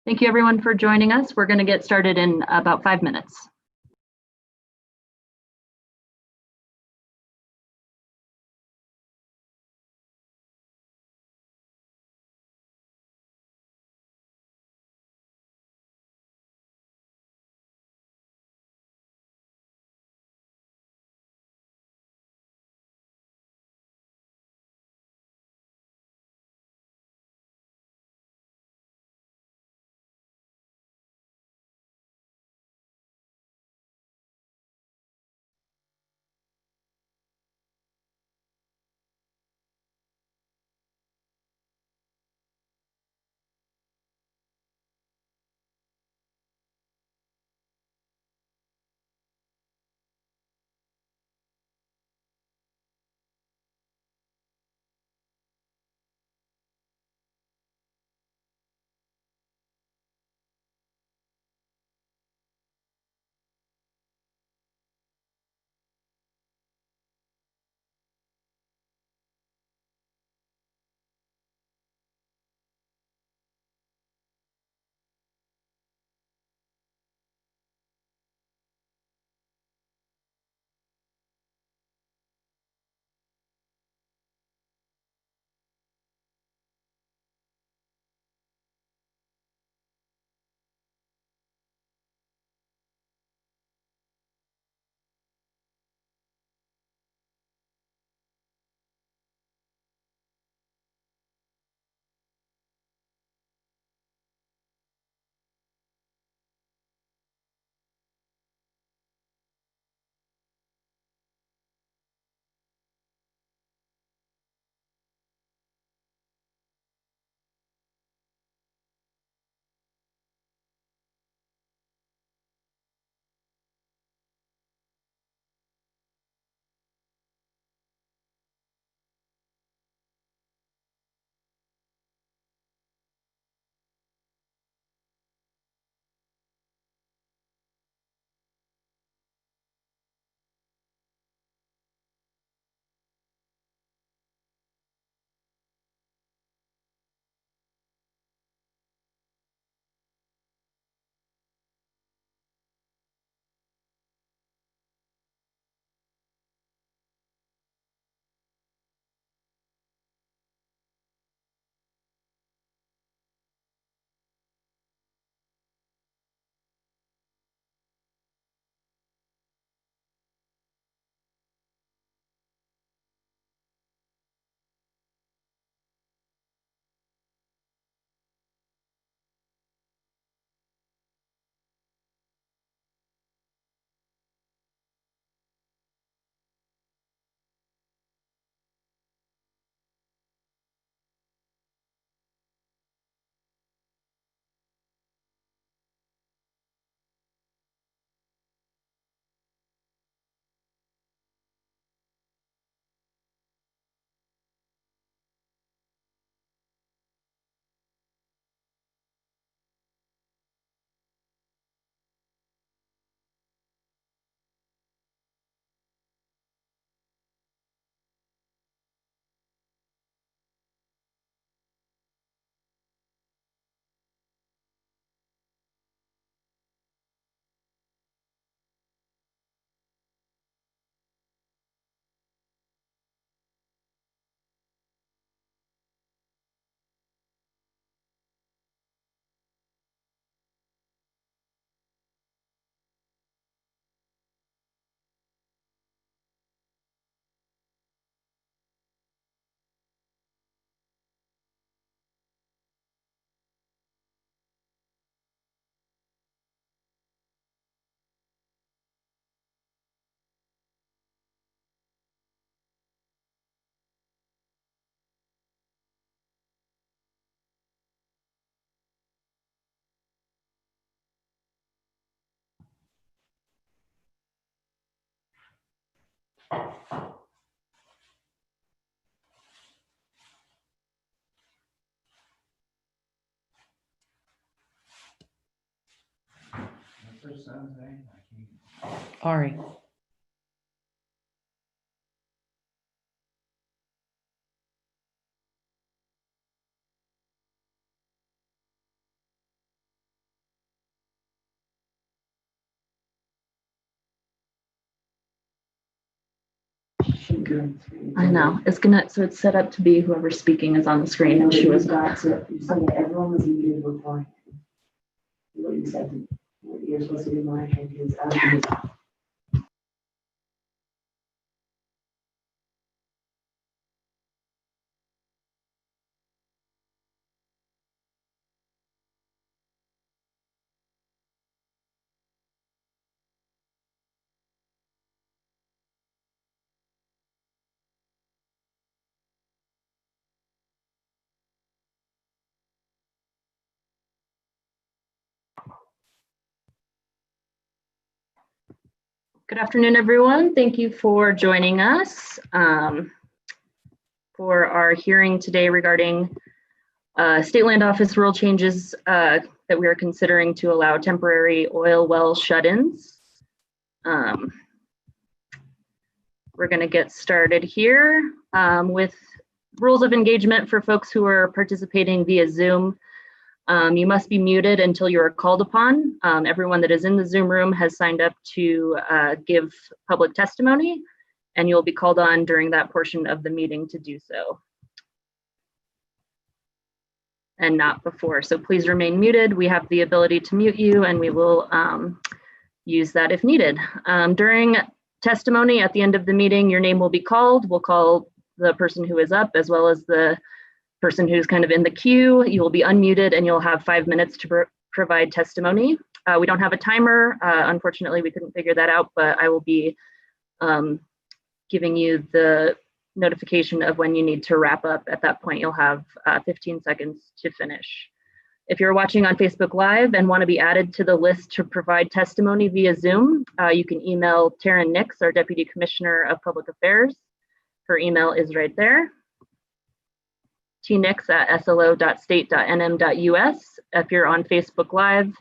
Thank you everyone for joining us. We're going to get started in about 5 minutes. Ari. I know, it's gonna, so it's set up to be whoever's speaking is on the screen and she was not. You said that everyone was muted before. What you said, what you're supposed to be monitoring is out. Good afternoon, everyone. Thank you for joining us for our hearing today regarding State Land Office rule changes that we are considering to allow temporary oil well shut-ins. We're going to get started here with rules of engagement for folks who are participating via Zoom. You must be muted until you are called upon. Everyone that is in the Zoom room has signed up to give public testimony, and you'll be called on during that portion of the meeting to do so, and not before. So please remain muted. We have the ability to mute you, and we will use that if needed. During testimony at the end of the meeting, your name will be called. We'll call the person who is up as well as the person who's kind of in the queue. You will be unmuted and you'll have 5 minutes to provide testimony. We don't have a timer. Unfortunately, we couldn't figure that out, but I will be giving you the notification of when you need to wrap up. At that point, you'll have 15 seconds to finish. If you're watching on Facebook Live and want to be added to the list to provide testimony via Zoom, you can email Taryn Nix, our Deputy Commissioner of Public Affairs. Her email is right there. tnix@slo.state.nm.us. If you're on Facebook Live,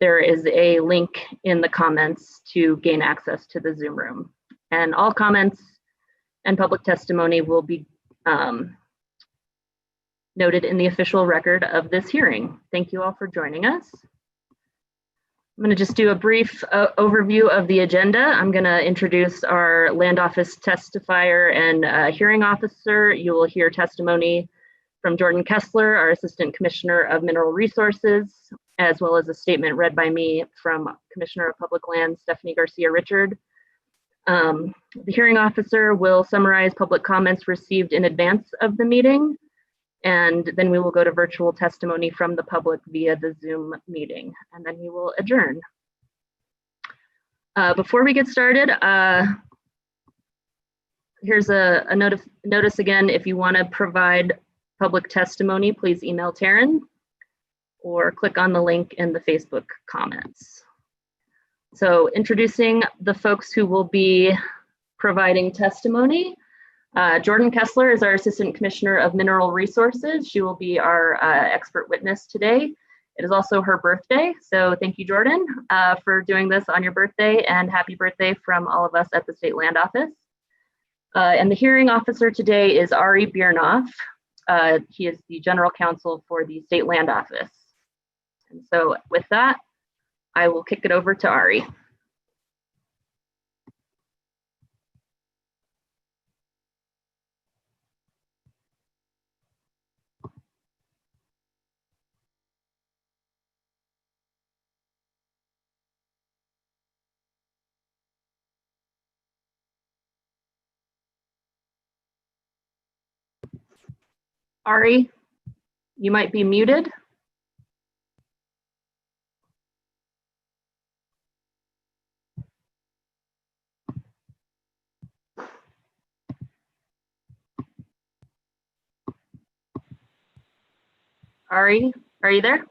there is a link in the comments to gain access to the Zoom room. And all comments and public testimony will be noted in the official record of this hearing. Thank you all for joining us. I'm going to just do a brief overview of the agenda. I'm going to introduce our Land Office testifier and hearing officer. You will hear testimony from Jordan Kessler, our Assistant Commissioner of Mineral Resources, as well as a statement read by me from Commissioner of Public Lands, Stephanie Garcia-Richard. The hearing officer will summarize public comments received in advance of the meeting, and then we will go to virtual testimony from the public via the Zoom meeting, and then we will adjourn. Before we get started, here's a notice again. If you want to provide public testimony, please email Taryn or click on the link in the Facebook comments. So introducing the folks who will be providing testimony. Jordan Kessler is our Assistant Commissioner of Mineral Resources. She will be our expert witness today. It is also her birthday, so thank you, Jordan, for doing this on your birthday, and happy birthday from all of us at the State Land Office. And the hearing officer today is Ari Biernoff. He is the General Counsel for the State Land Office. And so with that, I will kick it over to Ari. Ari, you might be muted. Ari, are you there?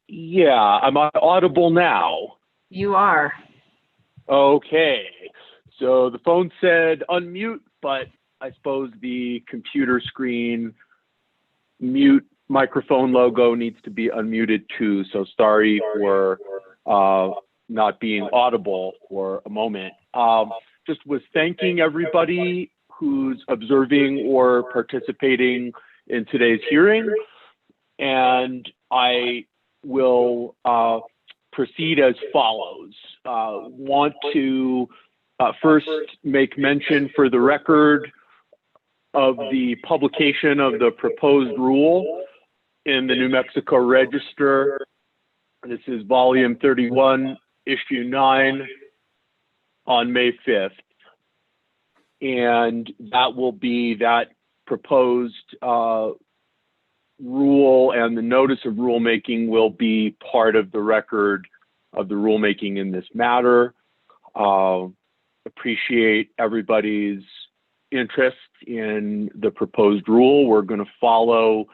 Yeah, am I audible now? You are. Okay, so the phone said unmute, but I suppose the computer screen mute microphone logo needs to be unmuted too. So sorry for not being audible for a moment. Just was thanking everybody who's observing or participating in today's hearing. And I will proceed as follows. Want to First, make mention for the record of the publication of the proposed rule in the New Mexico Register. This is volume 31, issue 9 on May 5th. And that will be that proposed rule, and the notice of rulemaking will be part of the record of the rulemaking in this matter. Appreciate everybody's interest in the proposed rule. We're going to follow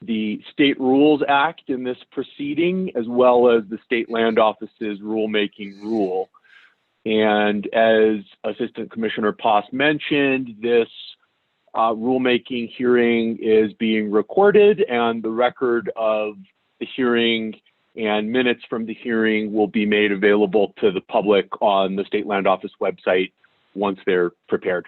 the State Rules Act in this proceeding, as well as the State Land Office's rulemaking rule. And as Assistant Commissioner Poss mentioned, this rulemaking hearing is being recorded, and the record of the hearing and minutes from the hearing will be made available to the public on the State Land Office website once they're prepared.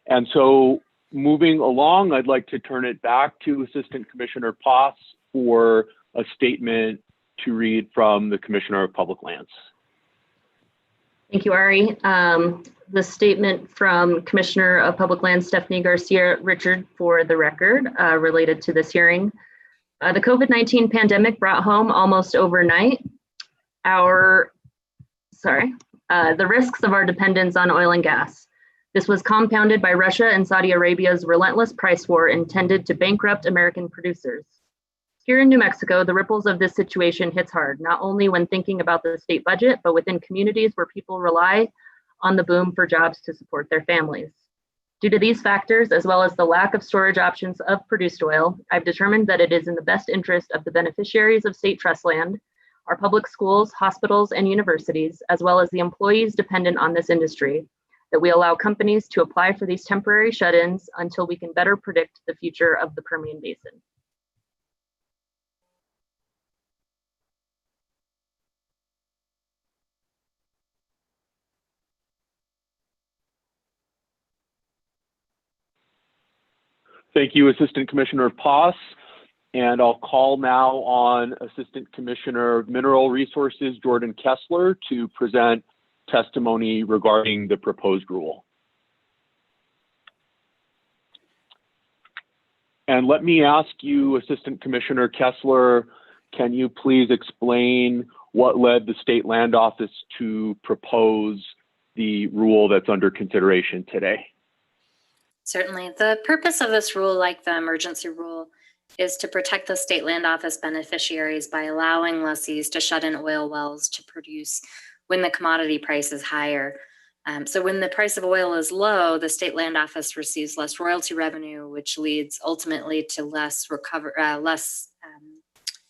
And so moving along, I'd like to turn it back to Assistant Commissioner Poss for a statement to read from the Commissioner of Public Lands. Thank you, Ari. The statement from Commissioner of Public Lands, Stephanie Garcia Richard, for the record, related to this hearing. The COVID-19 pandemic brought home almost overnight the risks of our dependence on oil and gas. This was compounded by Russia and Saudi Arabia's relentless price war intended to bankrupt American producers. Here in New Mexico, the ripples of this situation hits hard, not only when thinking about the state budget, but within communities where people rely on the boom for jobs to support their families. Due to these factors, as well as the lack of storage options of produced oil, I've determined that it is in the best interest of the beneficiaries of state trust land, our public schools, hospitals, and universities, as well as the employees dependent on this industry, that we allow companies to apply for these temporary shut-ins until we can better predict the future of the Permian Basin. Thank you, Assistant Commissioner Poss. And I'll call now on Assistant Commissioner of Mineral Resources, Jordan Kessler, to present testimony regarding the proposed rule. And let me ask you, Assistant Commissioner Kessler, can you please explain what led the State Land Office to propose the rule that's under consideration today? Certainly. The purpose of this rule, like the emergency rule, is to protect the State Land Office beneficiaries by allowing lessees to shut in oil wells to produce when the commodity price is higher. So when the price of oil is low, the State Land Office receives less royalty revenue, which leads ultimately to less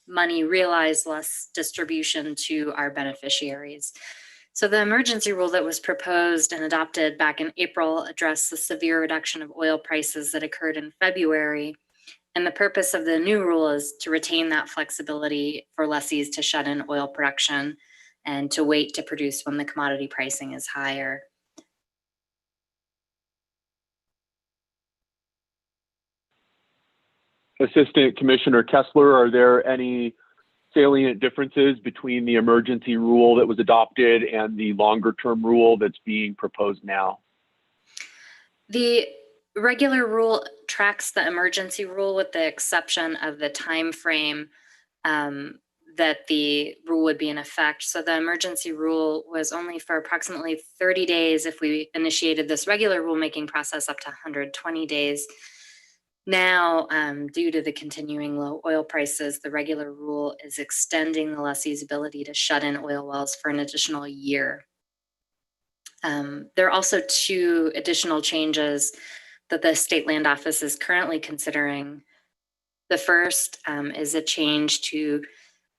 money realized, less distribution to our beneficiaries. So the emergency rule that was proposed and adopted back in April addressed the severe reduction of oil prices that occurred in February. And the purpose of the new rule is to retain that flexibility for lessees to shut in oil production and to wait to produce when the commodity pricing is higher. Assistant Commissioner Kessler, are there any salient differences between the emergency rule that was adopted and the longer term rule that's being proposed now? The regular rule tracks the emergency rule with the exception of the time frame that the rule would be in effect. So the emergency rule was only for approximately 30 days if we initiated this regular rulemaking process, up to 120 days. Now, due to the continuing low oil prices, the regular rule is extending the lessee's ability to shut in oil wells for an additional year. There are also two additional changes that the State Land Office is currently considering. The first is a change to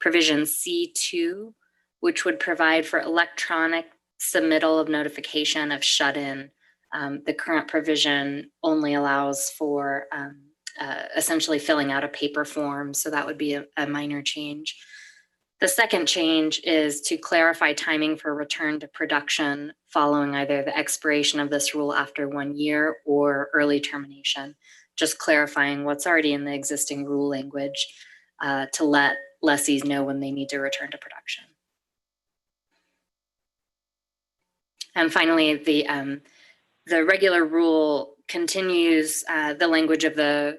provision C2, which would provide for electronic submittal of notification of shut-in. The current provision only allows for essentially filling out a paper form, so that would be a minor change. The second change is to clarify timing for return to production following either the expiration of this rule after 1 year or early termination, just clarifying what's already in the existing rule language to let lessees know when they need to return to production. And finally, the regular rule continues the language of the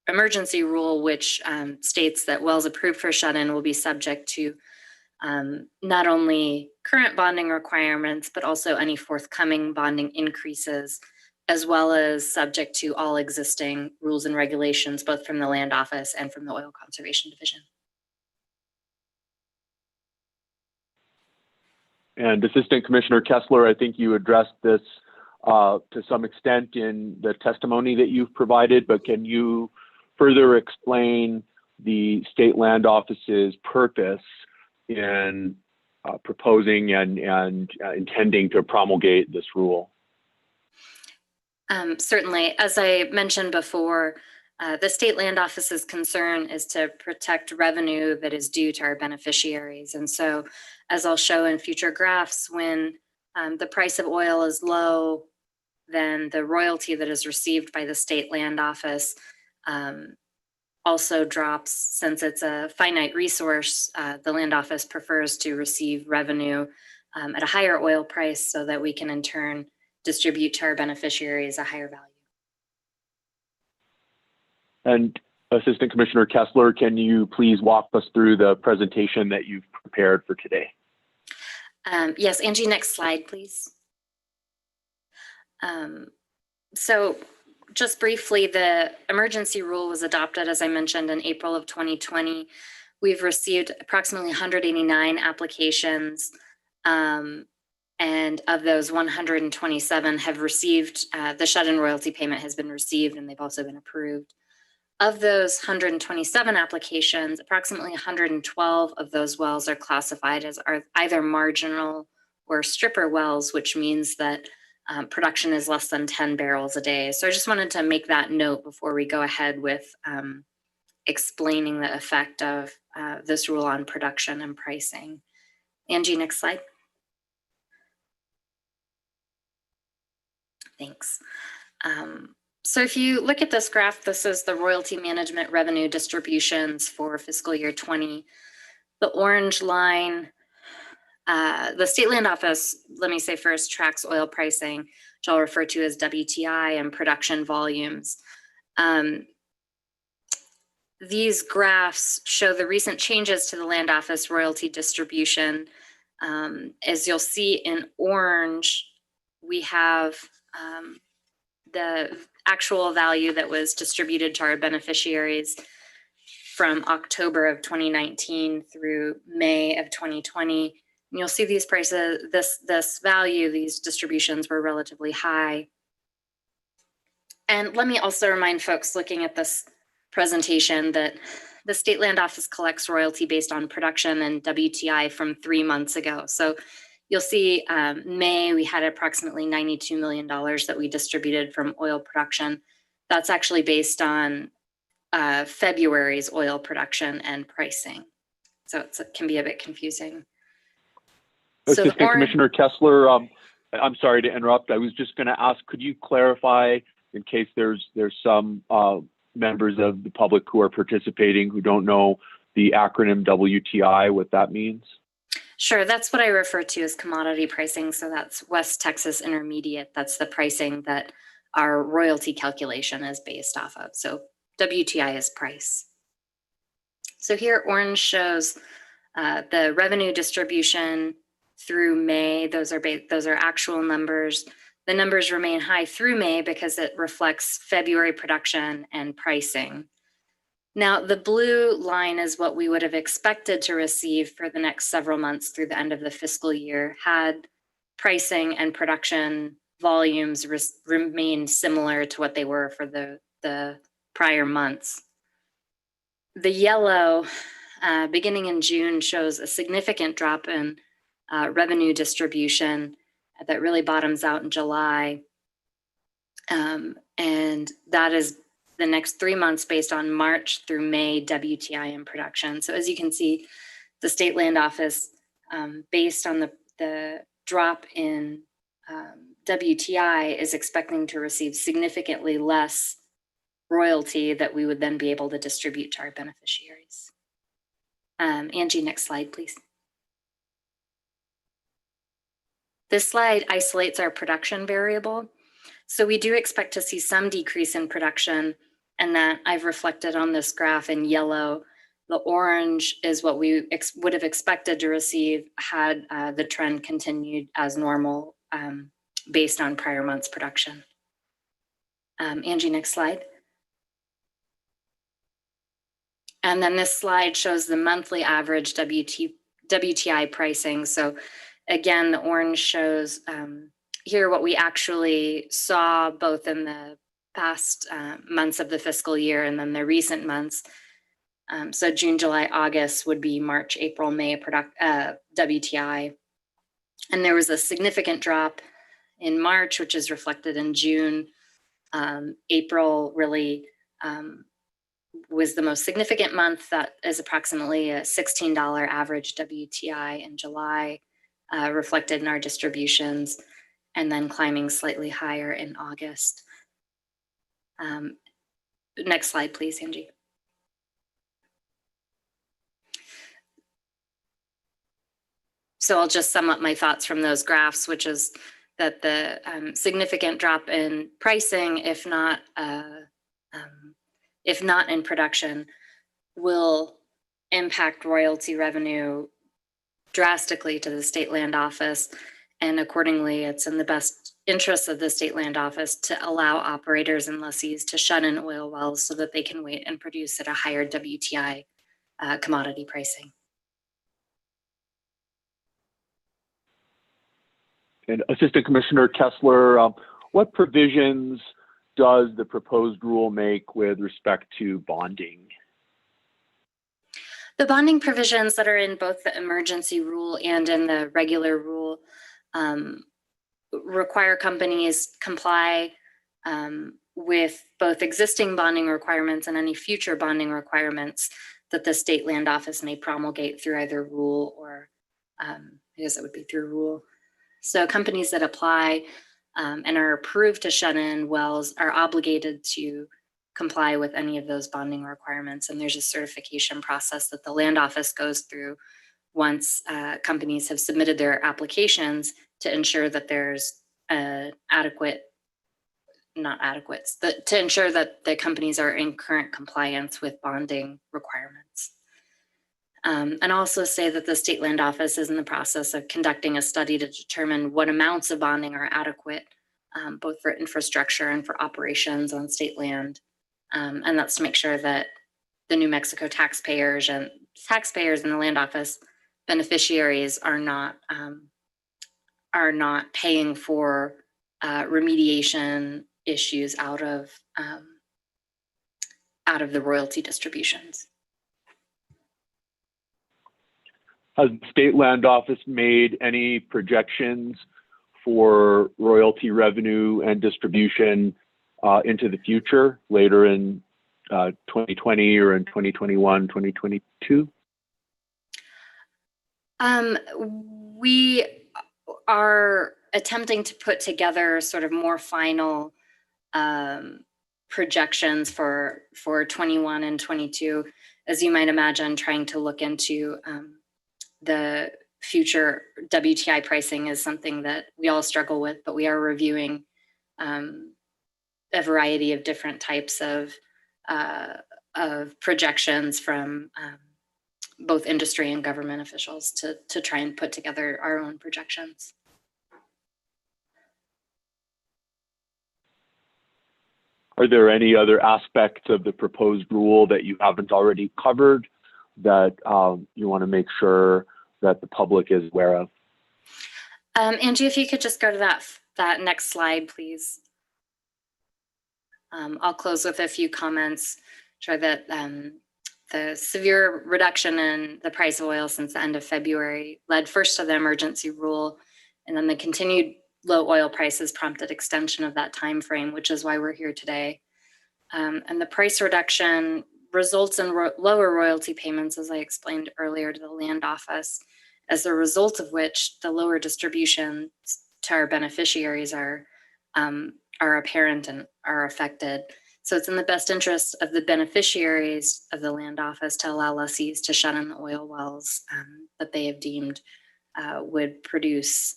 emergency rule, which states that wells approved for shut-in will be subject to not only current bonding requirements, but also any forthcoming bonding increases, as well as subject to all existing rules and regulations, both from the Land Office and from the Oil Conservation Division. And Assistant Commissioner Kessler, I think you addressed this to some extent in the testimony that you've provided, but can you further explain the State Land Office's purpose in proposing and intending to promulgate this rule? Certainly, as I mentioned before, the State Land Office's concern is to protect revenue that is due to our beneficiaries. And so, as I'll show in future graphs, when the price of oil is low, then the royalty that is received by the State Land Office also drops. Since it's a finite resource, the Land Office prefers to receive revenue at a higher oil price so that we can in turn distribute to our beneficiaries a higher value. And Assistant Commissioner Kessler, can you please walk us through the presentation that you've prepared for today? Yes, Angie, next slide, please. So just briefly, the emergency rule was adopted, as I mentioned, in April of 2020. We've received approximately 189 applications, and of those, 127 have received, the shut-in royalty payment has been received, and they've also been approved. Of those 127 applications, approximately 112 of those wells are classified as either marginal or stripper wells, which means that production is less than 10 barrels a day. So I just wanted to make that note before we go ahead with explaining the effect of this rule on production and pricing. Angie, next slide. Thanks. So if you look at this graph, this is the royalty management revenue distributions for fiscal year 20. The orange line, the State Land Office, let me say first, tracks oil pricing, which I'll refer to as WTI, and production volumes. These graphs show the recent changes to the Land Office royalty distribution. As you'll see in orange, we have the actual value that was distributed to our beneficiaries from October of 2019 through May of 2020. And you'll see these prices, this value, these distributions were relatively high. And let me also remind folks looking at this presentation that the State Land Office collects royalty based on production and WTI from 3 months ago. So you'll see May, we had approximately $92 million that we distributed from oil production. That's actually based on February's oil production and pricing. So it can be a bit confusing. Assistant Commissioner Kessler, I'm sorry to interrupt. I was just going to ask, could you clarify, in case there's some members of the public who are participating who don't know the acronym WTI, what that means? Sure, that's what I refer to as commodity pricing. So that's West Texas Intermediate. That's the pricing that our royalty calculation is based off of. So WTI is price. So here orange shows the revenue distribution through May. Those are actual numbers. The numbers remain high through May because it reflects February production and pricing. Now, the blue line is what we would have expected to receive for the next several months through the end of the fiscal year had pricing and production volumes remained similar to what they were for the prior months. The yellow, beginning in June, shows a significant drop in revenue distribution that really bottoms out in July. And that is the next 3 months based on March through May WTI in production. So as you can see, the State Land Office, based on the drop in WTI, is expecting to receive significantly less royalty that we would then be able to distribute to our beneficiaries. Angie, next slide, please. This slide isolates our production variable. So we do expect to see some decrease in production, and that I've reflected on this graph in yellow. The orange is what we would have expected to receive had the trend continued as normal based on prior month's production. Angie, next slide. And then this slide shows the monthly average WTI pricing. So again, the orange shows here what we actually saw both in the past months of the fiscal year and then the recent months. So June, July, August would be March, April, May WTI. And there was a significant drop in March, which is reflected in June. April really was the most significant month. That is approximately a $16 average WTI in July, reflected in our distributions, and then climbing slightly higher in August. Next slide, please, Angie. So I'll just sum up my thoughts from those graphs, which is that the significant drop in pricing, if not in production, will impact royalty revenue drastically to the State Land Office. And accordingly, it's in the best interest of the State Land Office to allow operators and lessees to shut in oil wells so that they can wait and produce at a higher WTI commodity pricing. And Assistant Commissioner Kessler, what provisions does the proposed rule make with respect to bonding? The bonding provisions that are in both the emergency rule and in the regular rule require companies comply with both existing bonding requirements and any future bonding requirements that the State Land Office may promulgate through either rule or, I guess it would be through rule. So companies that apply and are approved to shut in wells are obligated to comply with any of those bonding requirements. And there's a certification process that the Land Office goes through once companies have submitted their applications to ensure that there's to ensure that the companies are in current compliance with bonding requirements. And also say that the State Land Office is in the process of conducting a study to determine what amounts of bonding are adequate, both for infrastructure and for operations on state land. And that's to make sure that the New Mexico taxpayers and the Land Office beneficiaries are not paying for remediation issues out of the royalty distributions. Has the State Land Office made any projections for royalty revenue and distribution into the future, later in 2020 or in 2021, 2022? We are attempting to put together sort of more final projections for 21 and 22. As you might imagine, trying to look into the future WTI pricing is something that we all struggle with, but we are reviewing a variety of different types of projections from both industry and government officials to try and put together our own projections. Are there any other aspects of the proposed rule that you haven't already covered that you want to make sure that the public is aware of? Angie, if you could just go to that next slide, please. I'll close with a few comments. Sure that the severe reduction in the price of oil since the end of February led first to the emergency rule, and then the continued low oil prices prompted extension of that time frame, which is why we're here today. And the price reduction results in lower royalty payments, as I explained earlier, to the Land Office, as a result of which the lower distributions to our beneficiaries are apparent and are affected. So it's in the best interest of the beneficiaries of the Land Office to allow lessees to shut in the oil wells that they have deemed would produce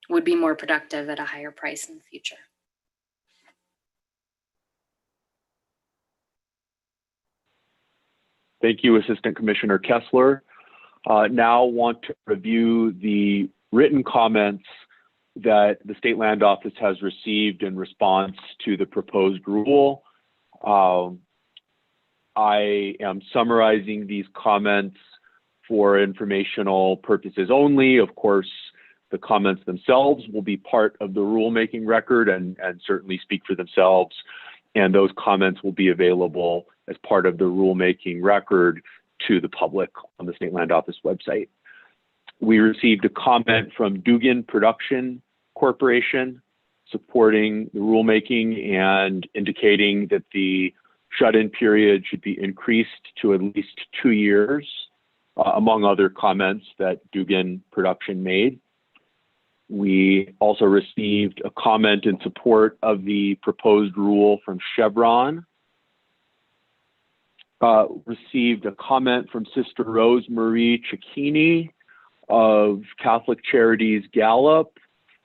would be more productive at a higher price in the future. Thank you, Assistant Commissioner Kessler. Now want to review the written comments that the State Land Office has received in response to the proposed rule. I am summarizing these comments for informational purposes only. Of course, the comments themselves will be part of the rulemaking record and certainly speak for themselves. And those comments will be available as part of the rulemaking record to the public on the State Land Office website. We received a comment from Dugan Production Corporation supporting the rulemaking and indicating that the shut-in period should be increased to at least 2 years, among other comments that Dugan Production made. We also received a comment in support of the proposed rule from Chevron. Received a comment from Sister Rose Marie Cicchini of Catholic Charities Gallup,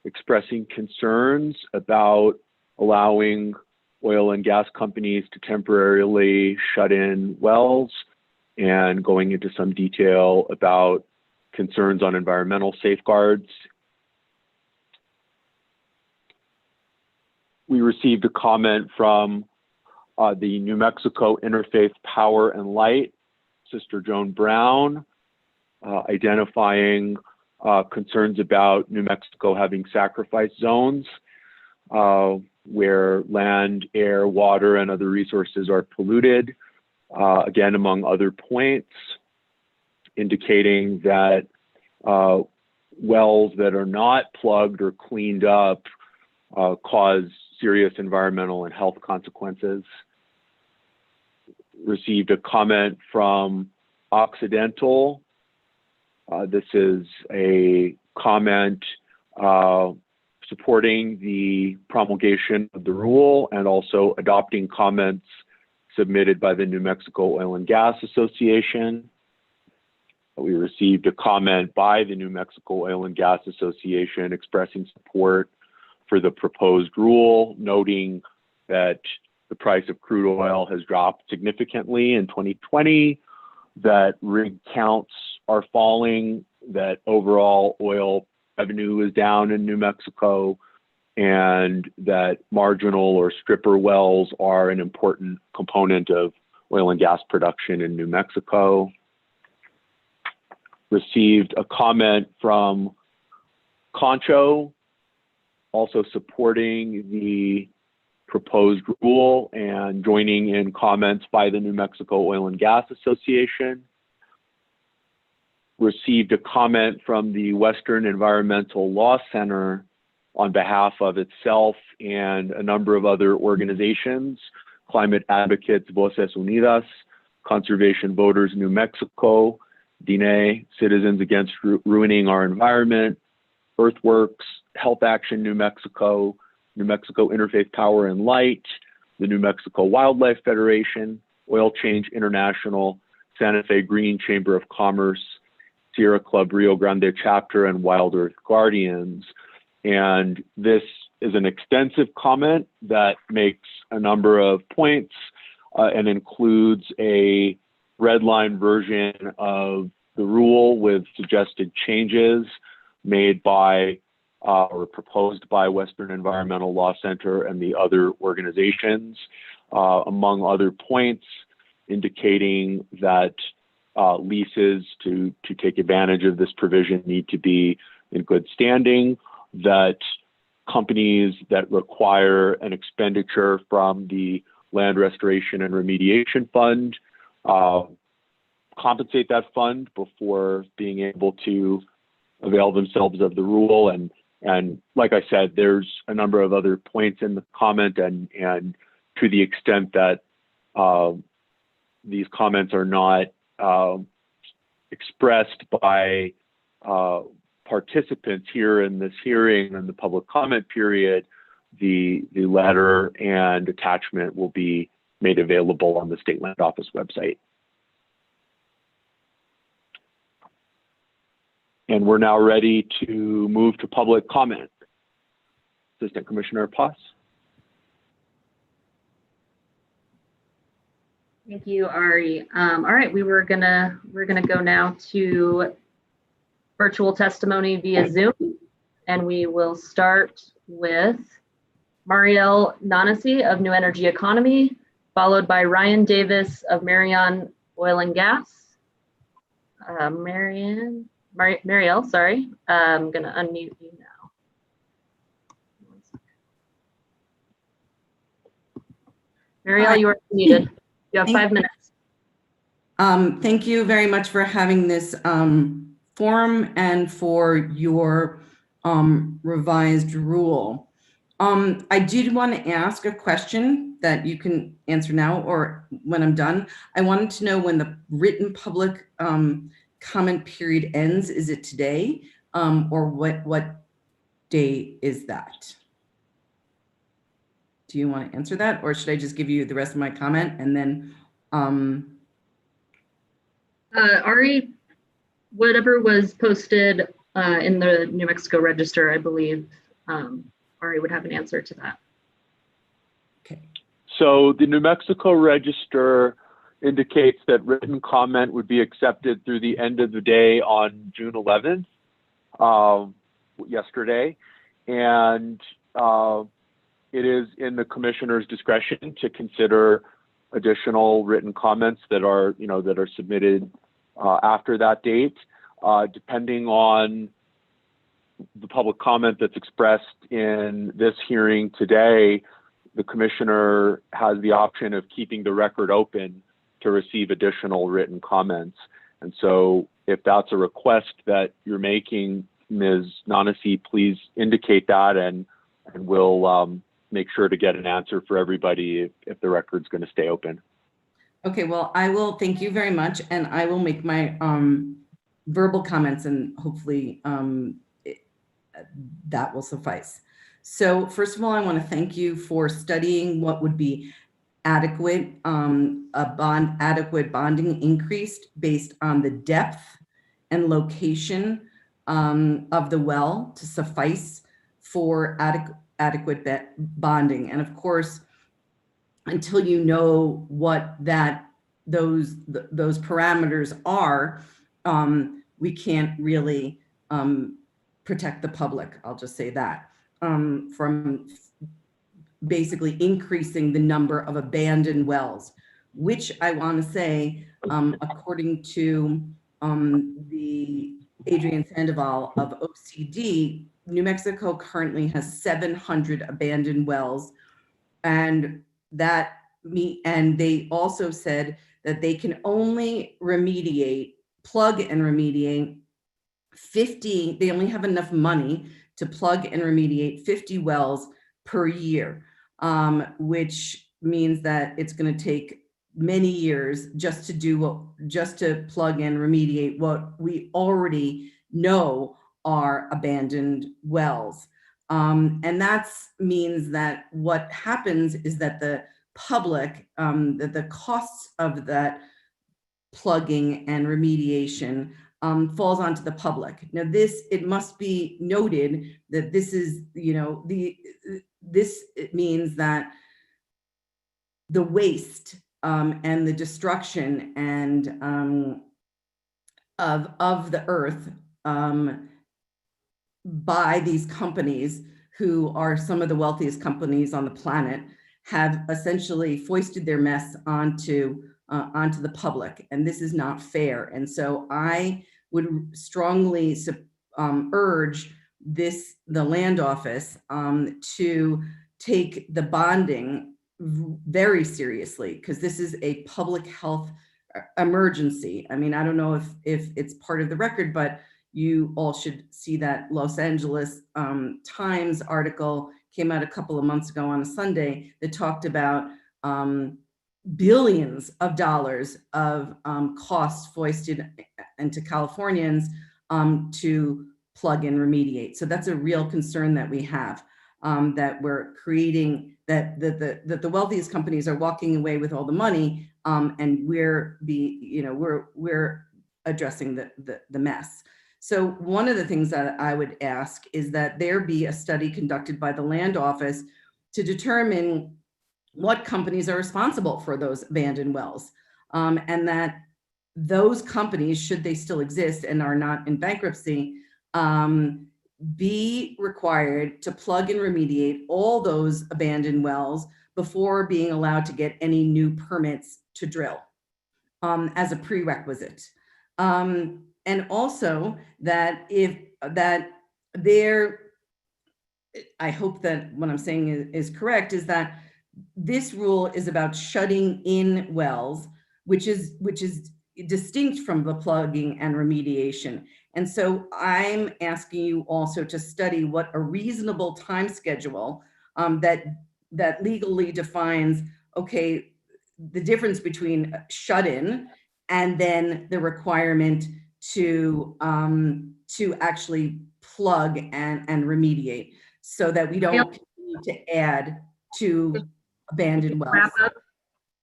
expressing concerns about allowing oil and gas companies to temporarily shut in wells and going into some detail about concerns on environmental safeguards. We received a comment from the New Mexico Interfaith Power and Light, Sister Joan Brown, identifying concerns about New Mexico having sacrifice zones where land, air, water, and other resources are polluted. Again, among other points, indicating that wells that are not plugged or cleaned up cause serious environmental and health consequences. Received a comment from Occidental. This is a comment supporting the promulgation of the rule and also adopting comments submitted by the New Mexico Oil and Gas Association. We received a comment by the New Mexico Oil and Gas Association expressing support for the proposed rule, noting that the price of crude oil has dropped significantly in 2020, that rig counts are falling, that overall oil revenue is down in New Mexico, and that marginal or stripper wells are an important component of oil and gas production in New Mexico. Received a comment from Concho, also supporting the proposed rule and joining in comments by the New Mexico Oil and Gas Association. Received a comment from the Western Environmental Law Center on behalf of itself and a number of other organizations, Climate Advocates Voces Unidas, Conservation Voters New Mexico, DINE, Citizens Against Ruining Our Environment, Earthworks, Health Action New Mexico, New Mexico Interfaith Power and Light, the New Mexico Wildlife Federation, Oil Change International, Santa Fe Green Chamber of Commerce, Sierra Club Rio Grande Chapter, and Wild Earth Guardians. And this is an extensive comment that makes a number of points and includes a red line version of the rule with suggested changes made by or proposed by Western Environmental Law Center and the other organizations, among other points, indicating that leases to take advantage of this provision need to be in good standing, that companies that require an expenditure from the Land Restoration and Remediation Fund compensate that fund before being able to avail themselves of the rule. And like I said, there's a number of other points in the comment, and to the extent that these comments are not expressed by participants here in this hearing and the public comment period, the letter and attachment will be made available on the State Land Office website. And we're now ready to move to public comment. Assistant Commissioner Poss. Thank you, Ari. All right, we're gonna go now to virtual testimony via Zoom, and we will start with Marielle Nanasi of New Energy Economy, followed by Ryan Davis of Marion Oil and Gas. Marielle, sorry, I'm gonna unmute you now. Marielle, Hi. you are muted. You have 5 minutes. Thank you very much for having this forum and for your revised rule. I did want to ask a question that you can answer now or when I'm done. I wanted to know when the written public comment period ends. Is it today or what day is that? Do you want to answer that, or should I just give you the rest of my comment and then Ari, whatever was posted in the New Mexico Register, I believe Ari would have an answer to that. okay. So the New Mexico Register indicates that written comment would be accepted through the end of the day on June 11th, yesterday. And it is in the commissioner's discretion to consider additional written comments that are, that are submitted after that date, depending on the public comment that's expressed in this hearing today. The commissioner has the option of keeping the record open to receive additional written comments. And so if that's a request that you're making, Ms. Nanasi, please indicate that, and we'll make sure to get an answer for everybody if the record's going to stay open. Okay, well, I will thank you very much, and I will make my verbal comments, and hopefully that will suffice. So first of all, I want to thank you for studying what would be adequate, adequate bonding increased based on the depth and location of the well to suffice for adequate bonding. And of course, until you know what those parameters are, we can't really protect the public. I'll just say that from basically increasing the number of abandoned wells, which I want to say, according to the Adrian Sandoval of OCD, New Mexico currently has 700 abandoned wells, and they also said that they can only plug and remediate 50. They only have enough money to plug and remediate 50 wells per year, which means that it's going to take many years just to plug and remediate what we already know are abandoned wells. And that means that what happens is that the public, that the costs of that plugging and remediation falls onto the public. Now, it must be noted that this is, it means that the waste and the destruction and of the earth by these companies, who are some of the wealthiest companies on the planet, have essentially foisted their mess onto the public, and this is not fair. And so I would strongly urge the land office to take the bonding very seriously, because this is a public health emergency. I mean, I don't know if it's part of the record, but you all should see that Los Angeles Times article came out a couple of months ago on a Sunday that talked about billions of dollars of costs foisted into Californians to plug and remediate. So that's a real concern that we have, that we're creating, that the wealthiest companies are walking away with all the money, and we're addressing the mess. So one of the things that I would ask is that there be a study conducted by the land office to determine what companies are responsible for those abandoned wells. And that those companies, should they still exist and are not in bankruptcy, be required to plug and remediate all those abandoned wells before being allowed to get any new permits to drill as a prerequisite. And also that I hope that what I'm saying is correct, is that this rule is about shutting in wells, which is distinct from the plugging and remediation. And so I'm asking you also to study what a reasonable time schedule that legally defines, okay, the difference between shut-in and then the requirement to actually plug and remediate, so that we don't continue to add to abandoned wells. Wrap up.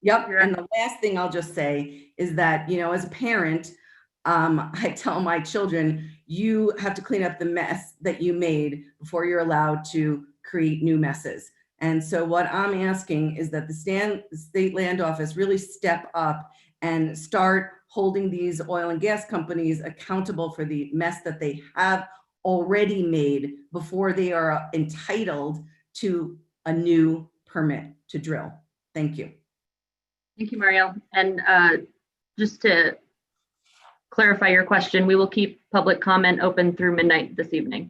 Yep. And the last thing I'll just say is that, as a parent, I tell my children, you have to clean up the mess that you made before you're allowed to create new messes. And so what I'm asking is that the state land office really step up and start holding these oil and gas companies accountable for the mess that they have already made before they are entitled to a new permit to drill. Thank you. Thank you, Mario. And just to clarify your question, we will keep public comment open through midnight this evening.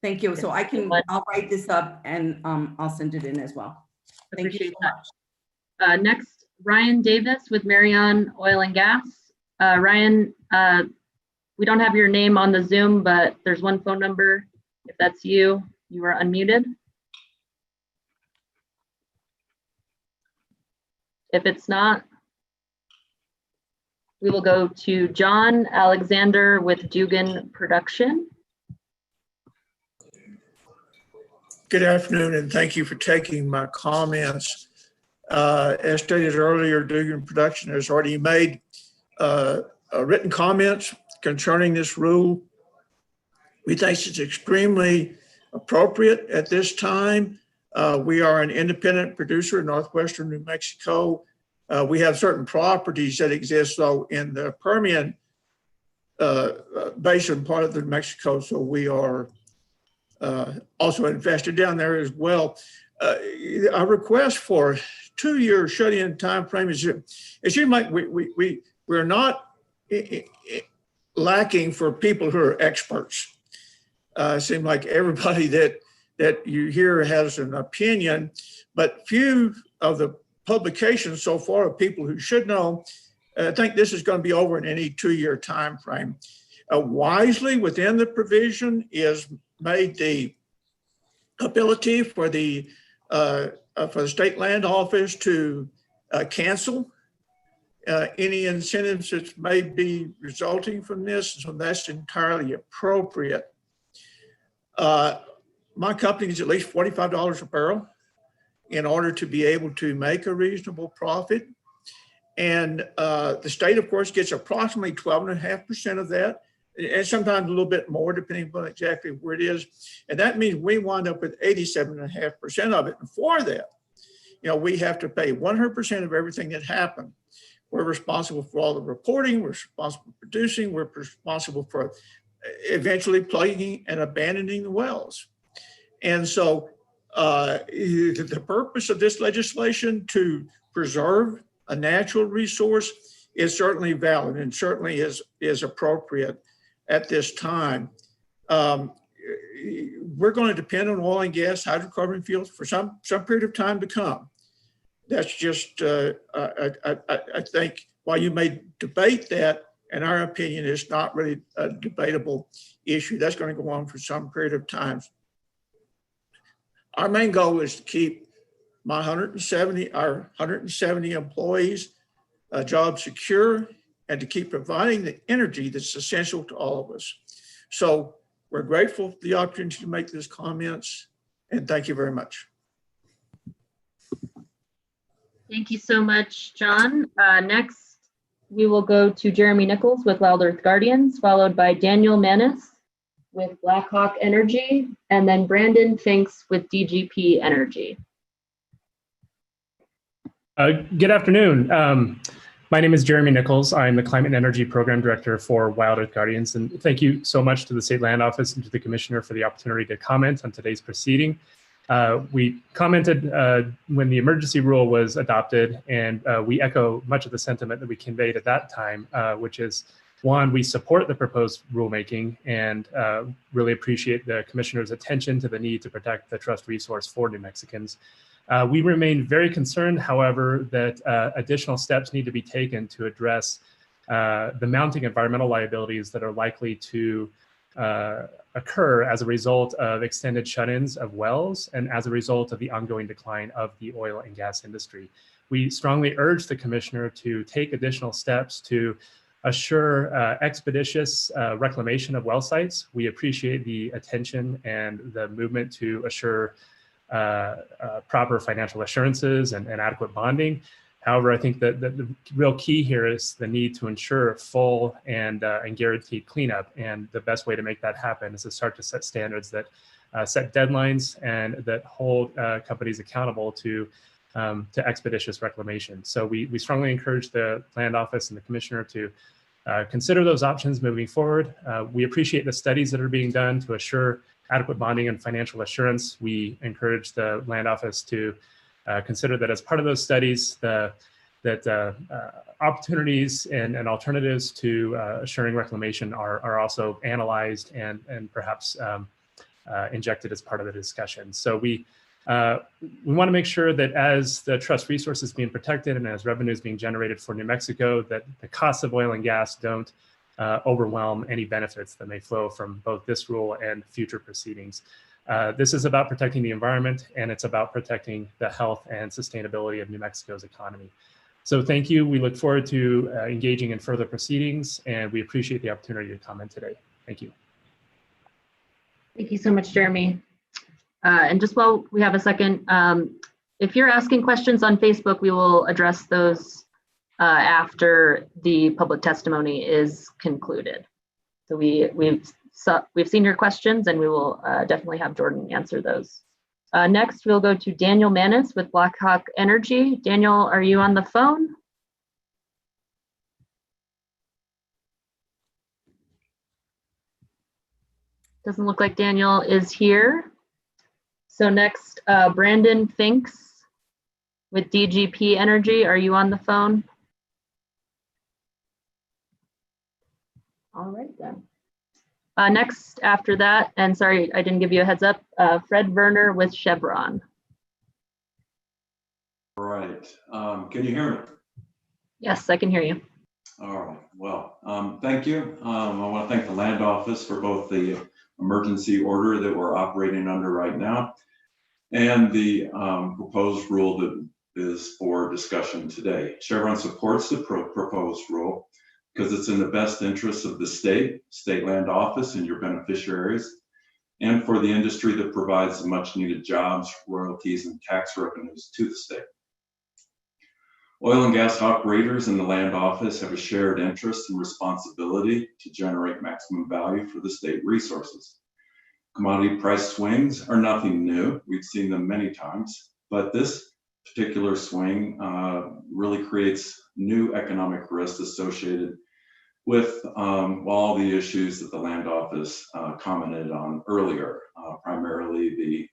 Thank you. So I'll write this up and I'll send it in as well. Thank you so much. Next, Ryan Davis with Marion Oil and Gas. Ryan, we don't have your name on the Zoom, but there's one phone number. If that's you, you are unmuted. If it's not, we will go to John Alexander with Dugan Production. Good afternoon, and thank you for taking my comments. As stated earlier, Dugan Production has already made written comments concerning this rule. We think it's extremely appropriate at this time. We are an independent producer in northwestern New Mexico. We have certain properties that exist, though, in the Permian Basin part of New Mexico, so we are also invested down there as well. Our request for 2-year shut-in time frame is, it seems like we're not lacking for people who are experts. It seems like everybody that you hear has an opinion, but few of the publications so far of people who should know think this is going to be over in any 2-year time frame. Wisely within the provision is made the ability for the state land office to cancel any incentives that may be resulting from this, so that's entirely appropriate. My company is at least $45 a barrel in order to be able to make a reasonable profit. And the state, of course, gets approximately 12.5% of that, and sometimes a little bit more, depending on exactly where it is. And that means we wind up with 87.5% of it. And for that, we have to pay 100% of everything that happened. We're responsible for all the reporting, we're responsible for producing, we're responsible for eventually plugging and abandoning the wells. And so the purpose of this legislation to preserve a natural resource is certainly valid and certainly is appropriate at this time. We're going to depend on oil and gas, hydrocarbon fuels for some period of time to come. That's just, I think, while you may debate that, in our opinion, it's not really a debatable issue. That's going to go on for some period of time. Our main goal is to keep our 170 employees' jobs secure and to keep providing the energy that's essential to all of us. So we're grateful for the opportunity to make these comments, and thank you very much. Thank you so much, John. Next, we will go to Jeremy Nichols with Wild Earth Guardians, followed by Daniel Manis with Blackhawk Energy, and then Brandon Finks with DGP Energy. Good afternoon. My name is Jeremy Nichols. I'm the Climate and Energy Program Director for Wild Earth Guardians. And thank you so much to the State Land Office and to the Commissioner for the opportunity to comment on today's proceeding. We commented when the emergency rule was adopted, and we echo much of the sentiment that we conveyed at that time, which is, one, we support the proposed rulemaking and really appreciate the Commissioner's attention to the need to protect the trust resource for New Mexicans. We remain very concerned, however, that additional steps need to be taken to address the mounting environmental liabilities that are likely to occur as a result of extended shut-ins of wells and as a result of the ongoing decline of the oil and gas industry. We strongly urge the Commissioner to take additional steps to assure expeditious reclamation of well sites. We appreciate the attention and the movement to assure proper financial assurances and adequate bonding. However, I think that the real key here is the need to ensure full and guaranteed cleanup. And the best way to make that happen is to start to set standards that set deadlines and that hold companies accountable to expeditious reclamation. So we strongly encourage the Land Office and the Commissioner to consider those options moving forward. We appreciate the studies that are being done to assure adequate bonding and financial assurance. We encourage the Land Office to consider that as part of those studies, that opportunities and alternatives to assuring reclamation are also analyzed and perhaps injected as part of the discussion. So we want to make sure that as the trust resource is being protected and as revenue is being generated for New Mexico, that the costs of oil and gas don't overwhelm any benefits that may flow from both this rule and future proceedings. This is about protecting the environment, and it's about protecting the health and sustainability of New Mexico's economy. So thank you. We look forward to engaging in further proceedings, and we appreciate the opportunity to comment today. Thank you. Thank you so much, Jeremy. And just while we have a second, if you're asking questions on Facebook, we will address those after the public testimony is concluded. So we've seen your questions, and we will definitely have Jordan answer those. Next, we'll go to Daniel Manis with Blackhawk Energy. Daniel, are you on the phone? Doesn't look like Daniel is here. So next, Brandon Finks with DGP Energy. Are you on the phone? All right then. Next after that, and sorry, I didn't give you a heads up, Fred Werner with Chevron. All right. Can you hear me? Yes, I can hear you. All right. Well, thank you. I want to thank the Land Office for both the emergency order that we're operating under right now and the proposed rule that is for discussion today. Chevron supports the proposed rule because it's in the best interest of the state Land Office and your beneficiaries, and for the industry that provides the much needed jobs, royalties, and tax revenues to the state. Oil and gas operators in the Land Office have a shared interest and responsibility to generate maximum value for the state resources. Commodity price swings are nothing new. We've seen them many times, but this particular swing really creates new economic risks associated with all the issues that the Land Office commented on earlier, primarily the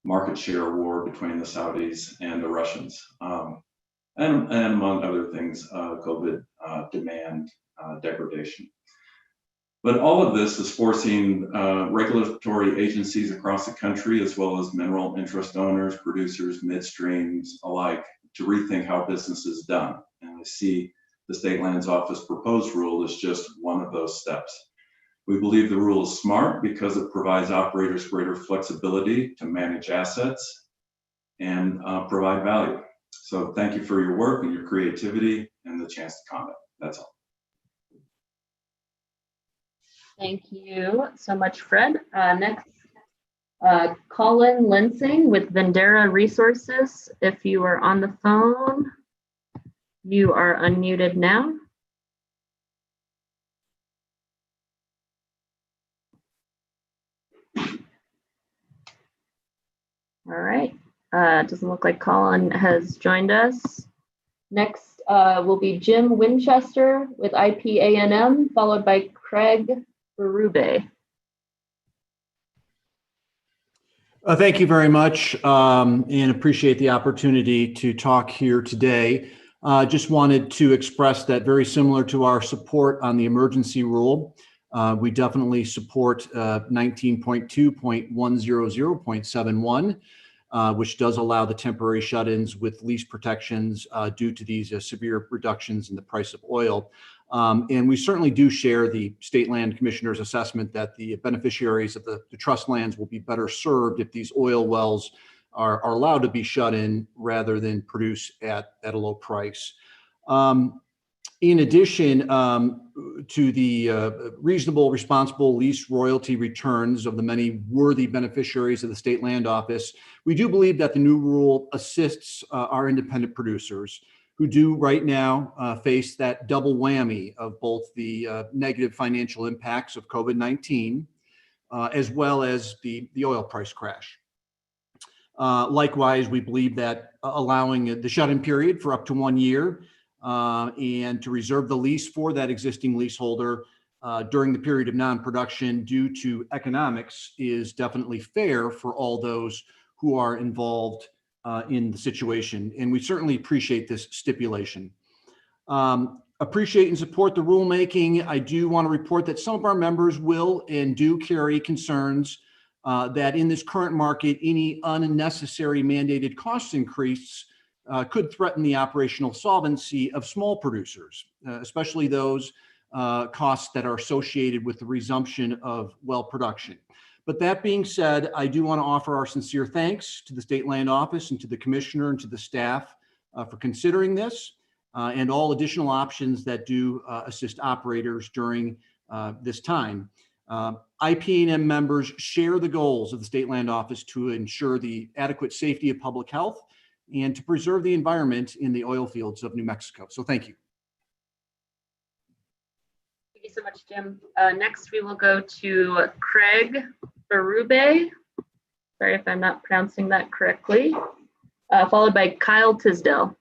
market share war between the Saudis and the Russians, and among other things, COVID demand degradation. But all of this is forcing regulatory agencies across the country, as well as mineral interest owners, producers, midstreams alike, to rethink how business is done. And I see the State Lands Office proposed rule is just one of those steps. We believe the rule is smart because it provides operators greater flexibility to manage assets and provide value. So thank you for your work and your creativity and the chance to comment. That's all. Thank you so much, Fred. Next, Colin Lensing with Vendera Resources. If you are on the phone, You are unmuted now. All right. It doesn't look like Colin has joined us. Next will be Jim Winchester with IPANM, followed by Craig Berube. Thank you very much, and appreciate the opportunity to talk here today. Just wanted to express that very similar to our support on the emergency rule, we definitely support 19.2.100.71, which does allow the temporary shut-ins with lease protections due to these severe reductions in the price of oil. And we certainly do share the State Land Commissioner's assessment that the beneficiaries of the trust lands will be better served if these oil wells are allowed to be shut in rather than produce at a low price. In addition to the reasonable, responsible lease royalty returns of the many worthy beneficiaries of the State Land Office, we do believe that the new rule assists our independent producers who do right now face that double whammy of both the negative financial impacts of COVID-19 as well as the oil price crash. Likewise, we believe that allowing the shut-in period for up to 1 year and to reserve the lease for that existing leaseholder during the period of non-production due to economics is definitely fair for all those who are involved in the situation. And we certainly appreciate this stipulation. Appreciate and support the rulemaking. I do want to report that some of our members will and do carry concerns that in this current market, any unnecessary mandated cost increase could threaten the operational solvency of small producers, especially those costs that are associated with the resumption of well production. But that being said, I do want to offer our sincere thanks to the State Land Office and to the Commissioner and to the staff for considering this and all additional options that do assist operators during this time. IPANM members share the goals of the State Land Office to ensure the adequate safety of public health and to preserve the environment in the oil fields of New Mexico. So thank you. Thank you so much, Jim. Next, we will go to Craig Berube. Sorry if I'm not pronouncing that correctly. Followed by Kyle Tisdale.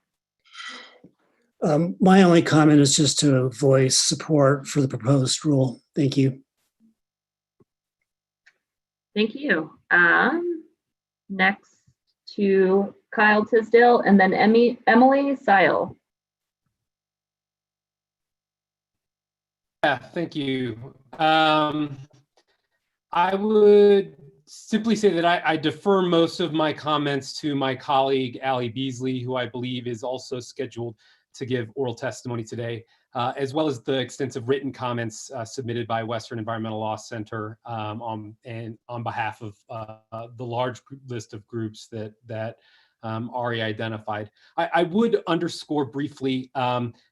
My only comment is just to voice support for the proposed rule. Thank you. Thank you. Next to Kyle Tisdale and then Emily Sile. Yeah, thank you. I would simply say that I defer most of my comments to my colleague, Allie Beasley, who I believe is also scheduled to give oral testimony today, as well as the extensive written comments submitted by Western Environmental Law Center on behalf of the large list of groups that Ari identified. I would underscore briefly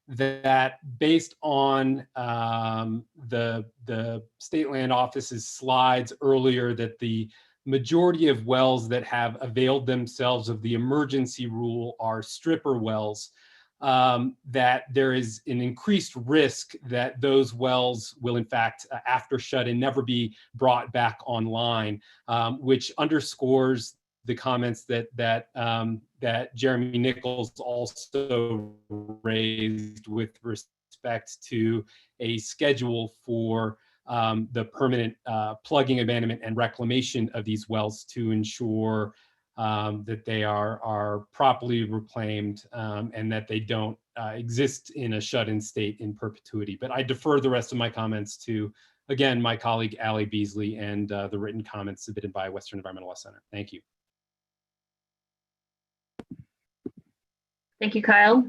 that based on the State Land Office's slides earlier, that the majority of wells that have availed themselves of the emergency rule are stripper wells, that there is an increased risk that those wells will in fact, after shut-in, never be brought back online, which underscores the comments that Jeremy Nichols also raised with respect to a schedule for the permanent plugging, abandonment, and reclamation of these wells to ensure that they are properly reclaimed and that they don't exist in a shut-in state in perpetuity. But I defer the rest of my comments to, again, my colleague Allie Beasley and the written comments submitted by Western Environmental Law Center. Thank you. Thank you, Kyle.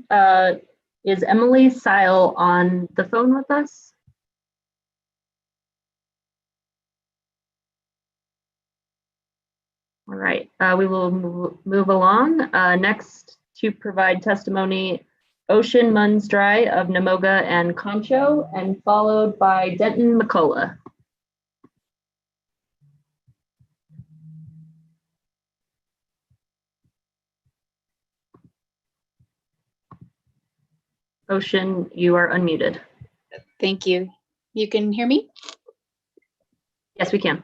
Is Emily Sile on the phone with us? All right, we will move along. Next to provide testimony, Ocean Munsdry of Namoga and Concho, and followed by Denton McCullough. Ocean, you are unmuted. Thank you. You can hear me? Yes, we can.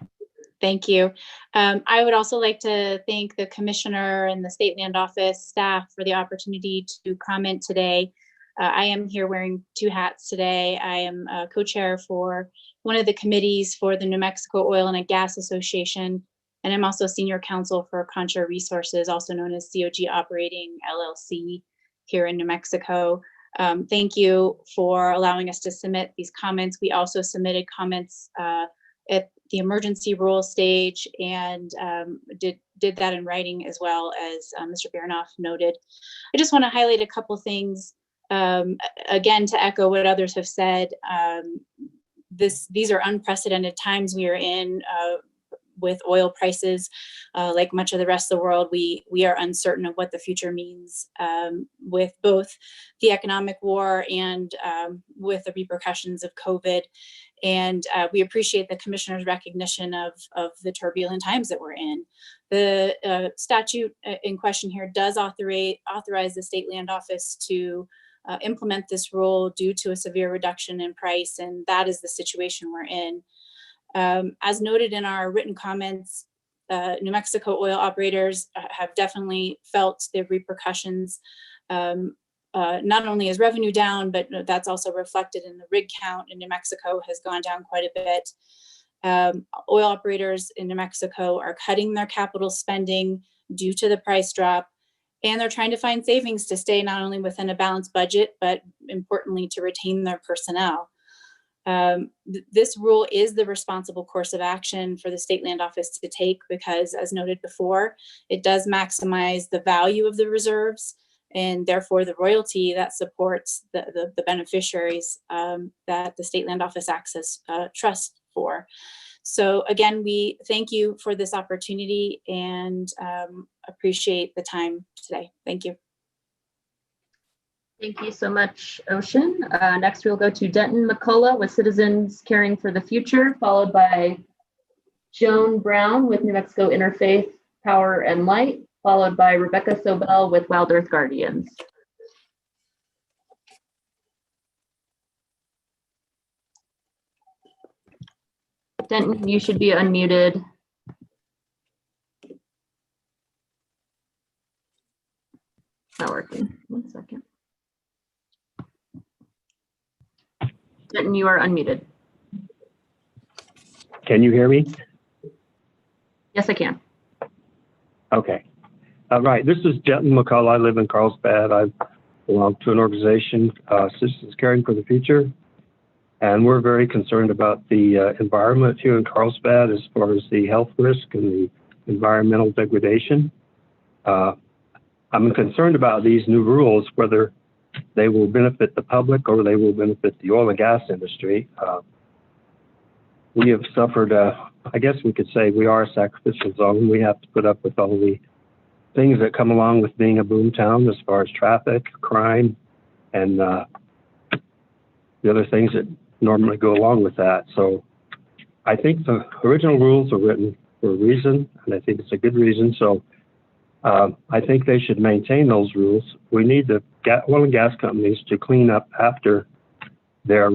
Thank you. I would also like to thank the Commissioner and the State Land Office staff for the opportunity to comment today. I am here wearing two hats today. I am a co-chair for one of the committees for the New Mexico Oil and Gas Association, and I'm also senior counsel for Contra Resources, also known as COG Operating LLC here in New Mexico. Thank you for allowing us to submit these comments. We also submitted comments at the emergency rule stage and did that in writing as well, as Mr. Baranoff noted. I just want to highlight a couple things, again, to echo what others have said. These are unprecedented times we are in with oil prices. Like much of the rest of the world, we are uncertain of what the future means with both the economic war and with the repercussions of COVID. And we appreciate the Commissioner's recognition of the turbulent times that we're in. The statute in question here does authorize the State Land Office to implement this rule due to a severe reduction in price, and that is the situation we're in. As noted in our written comments, New Mexico oil operators have definitely felt the repercussions. Not only is revenue down, but that's also reflected in the rig count in New Mexico has gone down quite a bit. Oil operators in New Mexico are cutting their capital spending due to the price drop, and they're trying to find savings to stay not only within a balanced budget, but importantly to retain their personnel. This rule is the responsible course of action for the State Land Office to take because, as noted before, it does maximize the value of the reserves and therefore the royalty that supports the beneficiaries that the State Land Office access trust for. So again, we thank you for this opportunity and appreciate the time today. Thank you. Thank you so much, Ocean. Next, we'll go to Denton McCullough with Citizens Caring for the Future, followed by Joan Brown with New Mexico Interfaith Power and Light, followed by Rebecca Sobel with Wild Earth Guardians. Denton, you should be unmuted. Not working. 1 second. Denton, you are unmuted. Can you hear me? Yes, I can. Okay. All right. This is Denton McCullough. I live in Carlsbad. I belong to an organization, Citizens Caring for the Future, and we're very concerned about the environment here in Carlsbad as far as the health risk and the environmental degradation. I'm concerned about these new rules, whether they will benefit the public or they will benefit the oil and gas industry. We have suffered, I guess we could say we are a sacrificial zone. We have to put up with all the things that come along with being a boom town as far as traffic, crime, and the other things that normally go along with that. So I think the original rules are written for a reason, and I think it's a good reason. So I think they should maintain those rules. We need the oil and gas companies to clean up after their,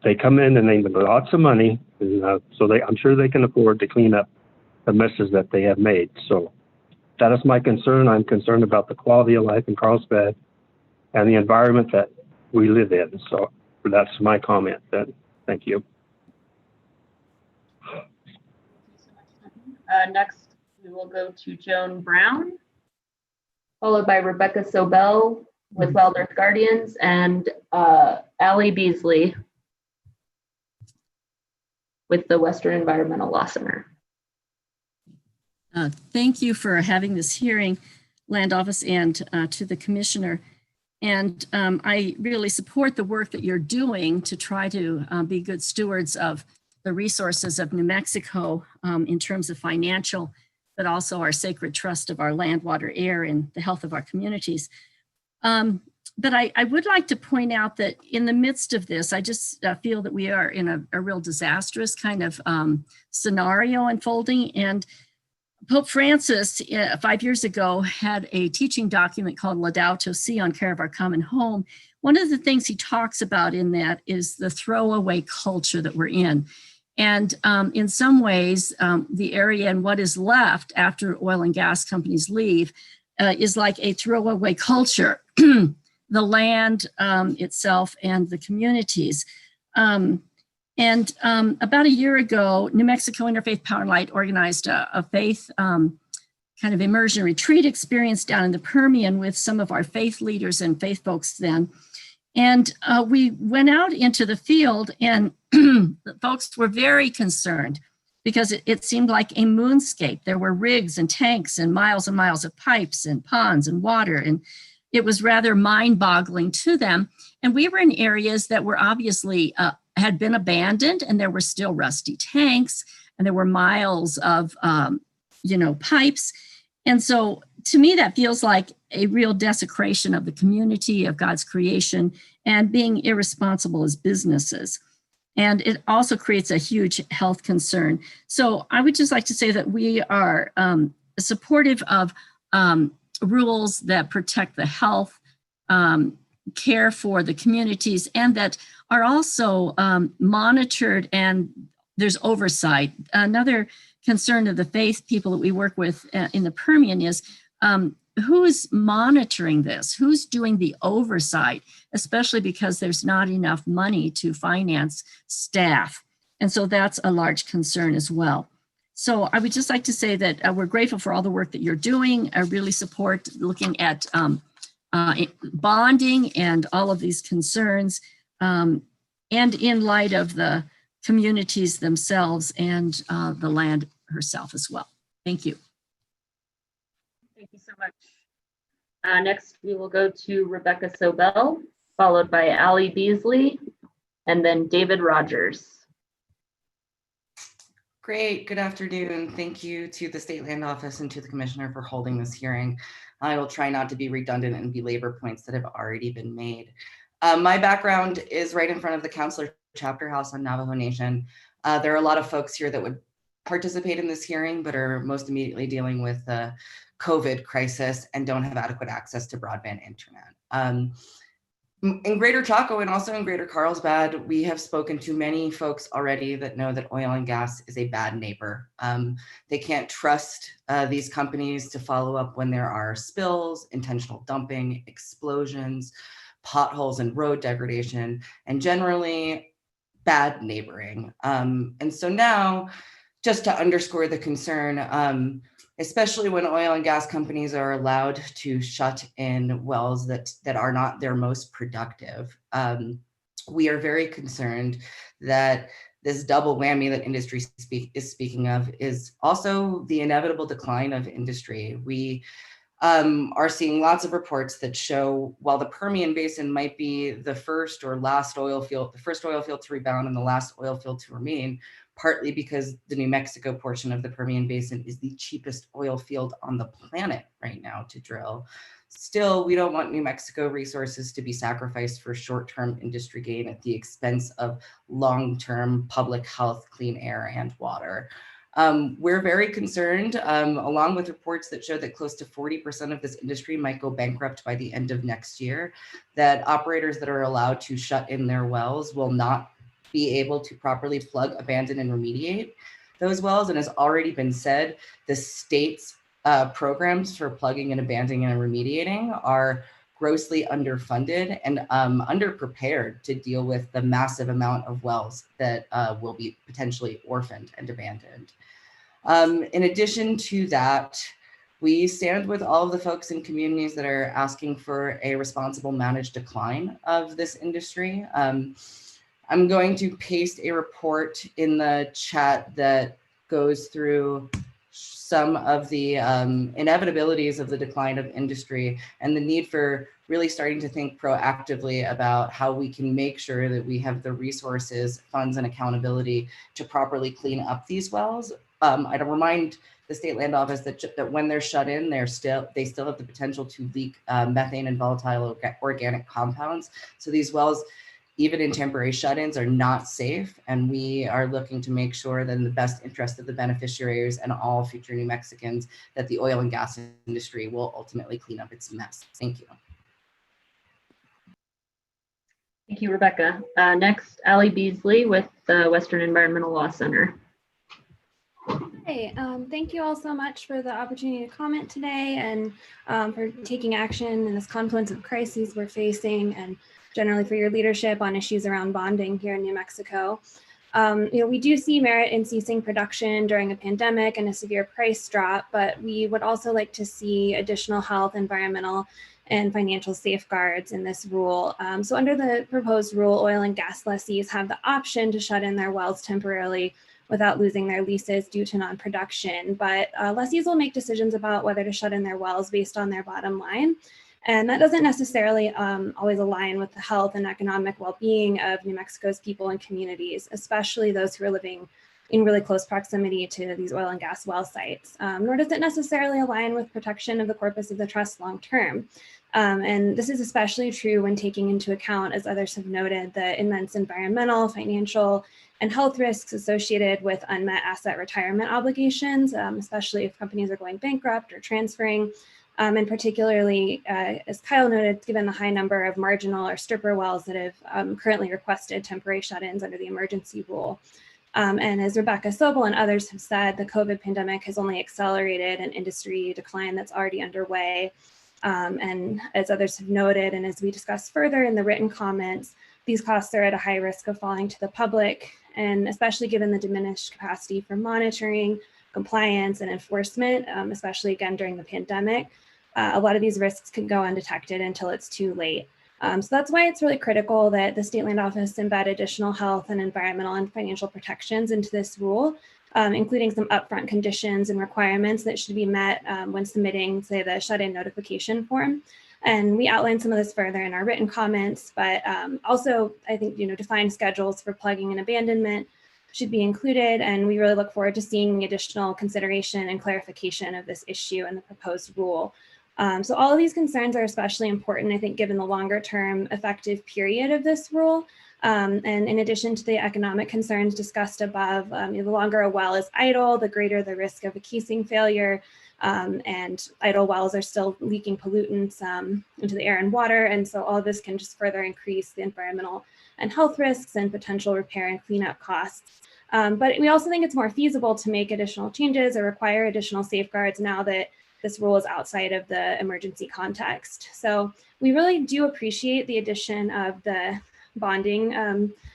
they come in and they make lots of money, and so I'm sure they can afford to clean up the messes that they have made. So that is my concern. I'm concerned about the quality of life in Carlsbad and the environment that we live in. So that's my comment then. Thank you. Next, we will go to Joan Brown, followed by Rebecca Sobel with Wild Earth Guardians, and Allie Beasley with the Western Environmental Law Center. Thank you for having this hearing, Land Office, and to the Commissioner. And I really support the work that you're doing to try to be good stewards of the resources of New Mexico in terms of financial, but also our sacred trust of our land, water, air, and the health of our communities. But I would like to point out that in the midst of this, I just feel that we are in a real disastrous kind of scenario unfolding. And Pope Francis, 5 years ago, had a teaching document called Laudato Si on care of our common home. One of the things he talks about in that is the throwaway culture that we're in. And in some ways, the area and what is left after oil and gas companies leave is like a throwaway culture, the land itself and the communities. About a year ago, New Mexico Interfaith Power and Light organized a faith kind of immersion retreat experience down in the Permian with some of our faith leaders and faith folks then. And we went out into the field, and the folks were very concerned because it seemed like a moonscape. There were rigs and tanks and miles of pipes and ponds and water, and it was rather mind-boggling to them. And we were in areas that were obviously had been abandoned, and there were still rusty tanks, and there were miles of pipes. And so to me, that feels like a real desecration of the community, of God's creation, and being irresponsible as businesses. And it also creates a huge health concern. So I would just like to say that we are supportive of rules that protect the health, care for the communities, and that are also monitored and there's oversight. Another concern of the faith people that we work with in the Permian is who's monitoring this? Who's doing the oversight, especially because there's not enough money to finance staff. And so that's a large concern as well. So I would just like to say that we're grateful for all the work that you're doing. I really support looking at bonding and all of these concerns, and in light of the communities themselves and the land herself as well. Thank you. Thank you so much. Next, we will go to Rebecca Sobel, followed by Allie Beasley, and then David Rogers. Great, good afternoon. Thank you to the State Land Office and to the Commissioner for holding this hearing. I will try not to be redundant and belabor points that have already been made. My background is right in front of the Counselor Chapter House on Navajo Nation. There are a lot of folks here that would participate in this hearing, but are most immediately dealing with the COVID crisis and don't have adequate access to broadband internet. In Greater Chaco and also in Greater Carlsbad, we have spoken to many folks already that know that oil and gas is a bad neighbor. They can't trust these companies to follow up when there are spills, intentional dumping, explosions, potholes and road degradation, and generally bad neighboring. And so now, just to underscore the concern, especially when oil and gas companies are allowed to shut in wells that are not their most productive. We are very concerned that this double whammy that industry is speaking of is also the inevitable decline of industry. We are seeing lots of reports that show while the Permian Basin might be the first or last oil field, the first oil field to rebound and the last oil field to remain, partly because the New Mexico portion of the Permian Basin is the cheapest oil field on the planet right now to drill. Still, we don't want New Mexico resources to be sacrificed for short-term industry gain at the expense of long-term public health, clean air, and water. We're very concerned, along with reports that show that close to 40% of this industry might go bankrupt by the end of next year, that operators that are allowed to shut in their wells will not be able to properly plug, abandon, and remediate those wells. And as already been said, the state's programs for plugging and abandoning and remediating are grossly underfunded and underprepared to deal with the massive amount of wells that will be potentially orphaned and abandoned. In addition to that, we stand with all of the folks in communities that are asking for a responsible managed decline of this industry. I'm going to paste a report in the chat that goes through some of the inevitabilities of the decline of industry and the need for really starting to think proactively about how we can make sure that we have the resources, funds, and accountability to properly clean up these wells. I'd remind the State Land Office that when they're shut in, they still have the potential to leak methane and volatile organic compounds. So these wells even in temporary shut-ins, are not safe. And we are looking to make sure that in the best interest of the beneficiaries and all future New Mexicans, that the oil and gas industry will ultimately clean up its mess. Thank you. Thank you, Rebecca. Next, Allie Beasley with the Western Environmental Law Center. Hey, thank you all so much for the opportunity to comment today and for taking action in this confluence of crises we're facing, and generally for your leadership on issues around bonding here in New Mexico. We do see merit in ceasing production during a pandemic and a severe price drop, but we would also like to see additional health, environmental, and financial safeguards in this rule. So under the proposed rule, oil and gas lessees have the option to shut in their wells temporarily without losing their leases due to non-production. But lessees will make decisions about whether to shut in their wells based on their bottom line. And that doesn't necessarily always align with the health and economic well-being of New Mexico's people and communities, especially those who are living in really close proximity to these oil and gas well sites, nor does it necessarily align with protection of the corpus of the trust long-term. And this is especially true when taking into account, as others have noted, the immense environmental, financial, and health risks associated with unmet asset retirement obligations, especially if companies are going bankrupt or transferring. And particularly, as Kyle noted, given the high number of marginal or stripper wells that have currently requested temporary shut-ins under the emergency rule. And as Rebecca Sobel and others have said, the COVID pandemic has only accelerated an industry decline that's already underway. And as others have noted, and as we discussed further in the written comments, these costs are at a high risk of falling to the public, and especially given the diminished capacity for monitoring, compliance, and enforcement, especially again during the pandemic, a lot of these risks could go undetected until it's too late. So that's why it's really critical that the State Land Office embed additional health and environmental and financial protections into this rule, including some upfront conditions and requirements that should be met when submitting, say, the shut-in notification form. And we outlined some of this further in our written comments, but also I think, defined schedules for plugging and abandonment should be included. And we really look forward to seeing additional consideration and clarification of this issue in the proposed rule. So all of these concerns are especially important, I think, given the longer term effective period of this rule. And in addition to the economic concerns discussed above, the longer a well is idle, the greater the risk of a casing failure. And idle wells are still leaking pollutants into the air and water. And so all of this can just further increase the environmental and health risks and potential repair and cleanup costs. But we also think it's more feasible to make additional changes or require additional safeguards now that this rule is outside of the emergency context. So we really do appreciate the addition of the bonding,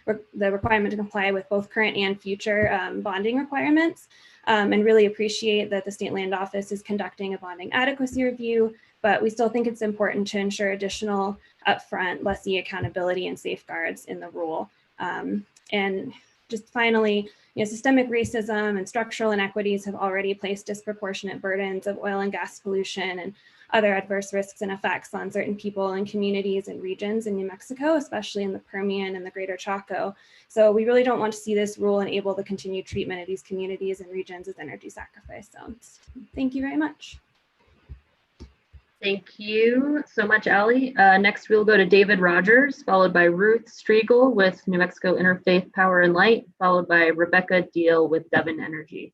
the requirement to comply with both current and future bonding requirements, and really appreciate that the State Land Office is conducting a bonding adequacy review, but we still think it's important to ensure additional upfront lessee accountability and safeguards in the rule. And just finally, systemic racism and structural inequities have already placed disproportionate burdens of oil and gas pollution and other adverse risks and effects on certain people and communities and regions in New Mexico, especially in the Permian and the Greater Chaco. So we really don't want to see this rule enable the continued treatment of these communities and regions as energy sacrifice zones. Thank you very much. Thank you so much, Allie. Next, we'll go to David Rogers, followed by Ruth Striegel with New Mexico Interfaith Power and Light, followed by Rebecca Deal with Devon Energy.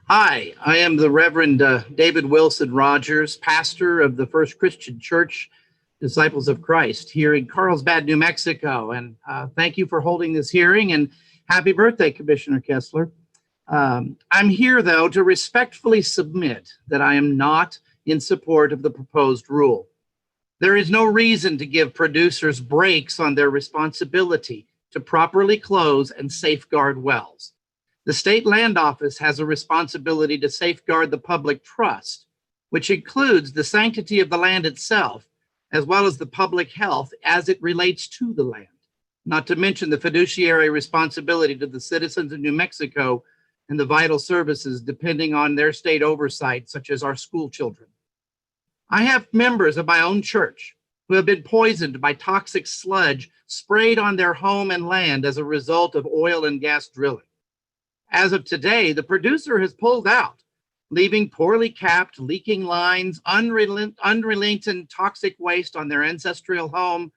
Hi, I am the Reverend David Wilson Rogers, pastor of the First Christian Church, Disciples of Christ, here in Carlsbad, New Mexico. And thank you for holding this hearing, and happy birthday, Commissioner Kessler. I'm here, though, to respectfully submit that I am not in support of the proposed rule. There is no reason to give producers breaks on their responsibility to properly close and safeguard wells. The State Land Office has a responsibility to safeguard the public trust, which includes the sanctity of the land itself, as well as the public health as it relates to the land, not to mention the fiduciary responsibility to the citizens of New Mexico and the vital services depending on their state oversight, such as our school children. I have members of my own church who have been poisoned by toxic sludge sprayed on their home and land as a result of oil and gas drilling. As of today, the producer has pulled out, leaving poorly capped, leaking lines, unrelenting toxic waste on their ancestral home,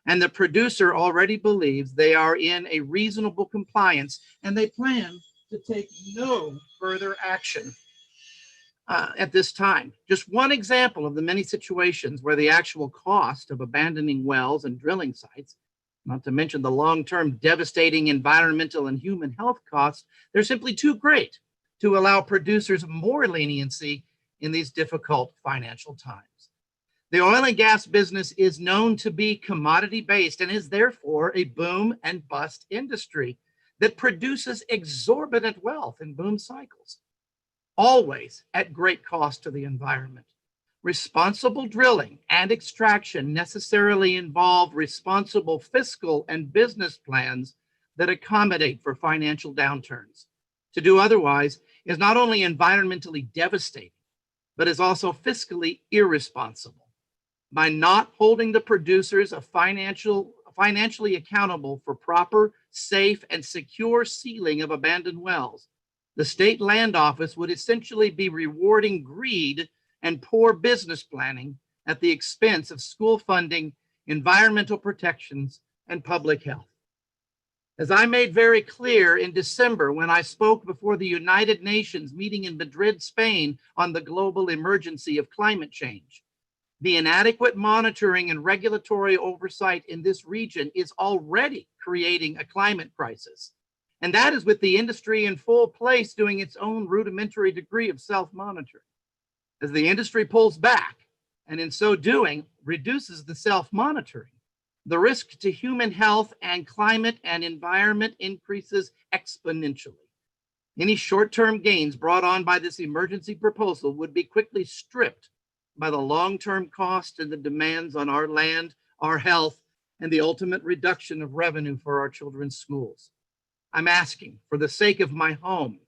and the producer already believes they are in a reasonable compliance and they plan to take no further action at this time. Just one example of the many situations where the actual cost of abandoning wells and drilling sites, not to mention the long-term devastating environmental and human health costs, they're simply too great to allow producers more leniency in these difficult financial times. The oil and gas business is known to be commodity-based and is therefore a boom and bust industry that produces exorbitant wealth in boom cycles, always at great cost to the environment. Responsible drilling and extraction necessarily involve responsible fiscal and business plans that accommodate for financial downturns. To do otherwise is not only environmentally devastating, but is also fiscally irresponsible. By not holding the producers financially accountable for proper, safe, and secure sealing of abandoned wells, the State Land Office would essentially be rewarding greed and poor business planning at the expense of school funding, environmental protections, and public health. As I made very clear in December when I spoke before the United Nations meeting in Madrid, Spain, on the global emergency of climate change, the inadequate monitoring and regulatory oversight in this region is already creating a climate crisis. And that is with the industry in full place doing its own rudimentary degree of self-monitoring. As the industry pulls back, and in so doing, reduces the self-monitoring, the risk to human health and climate and environment increases exponentially. Any short-term gains brought on by this emergency proposal would be quickly stripped by the long-term cost and the demands on our land, our health, and the ultimate reduction of revenue for our children's schools. I'm asking, for the sake of my home,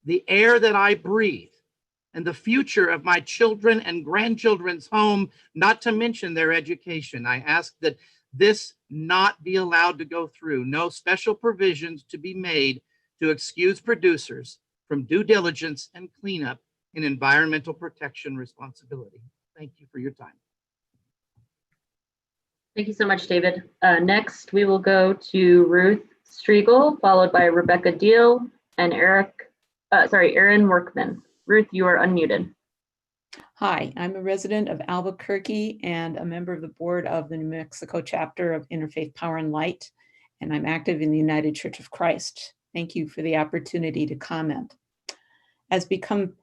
the air that I breathe, and the future of my children and grandchildren's home, not to mention their education, I ask that this not be allowed to go through. No special provisions to be made to excuse producers from due diligence and cleanup in environmental protection responsibility. Thank you for your time. Thank you so much, David. Next, we will go to Ruth Striegel, followed by Rebecca Deal and Aaron Workman. Ruth, you are unmuted. Hi, I'm a resident of Albuquerque and a member of the board of the New Mexico chapter of Interfaith Power and Light, and I'm active in the United Church of Christ. Thank you for the opportunity to comment. Has become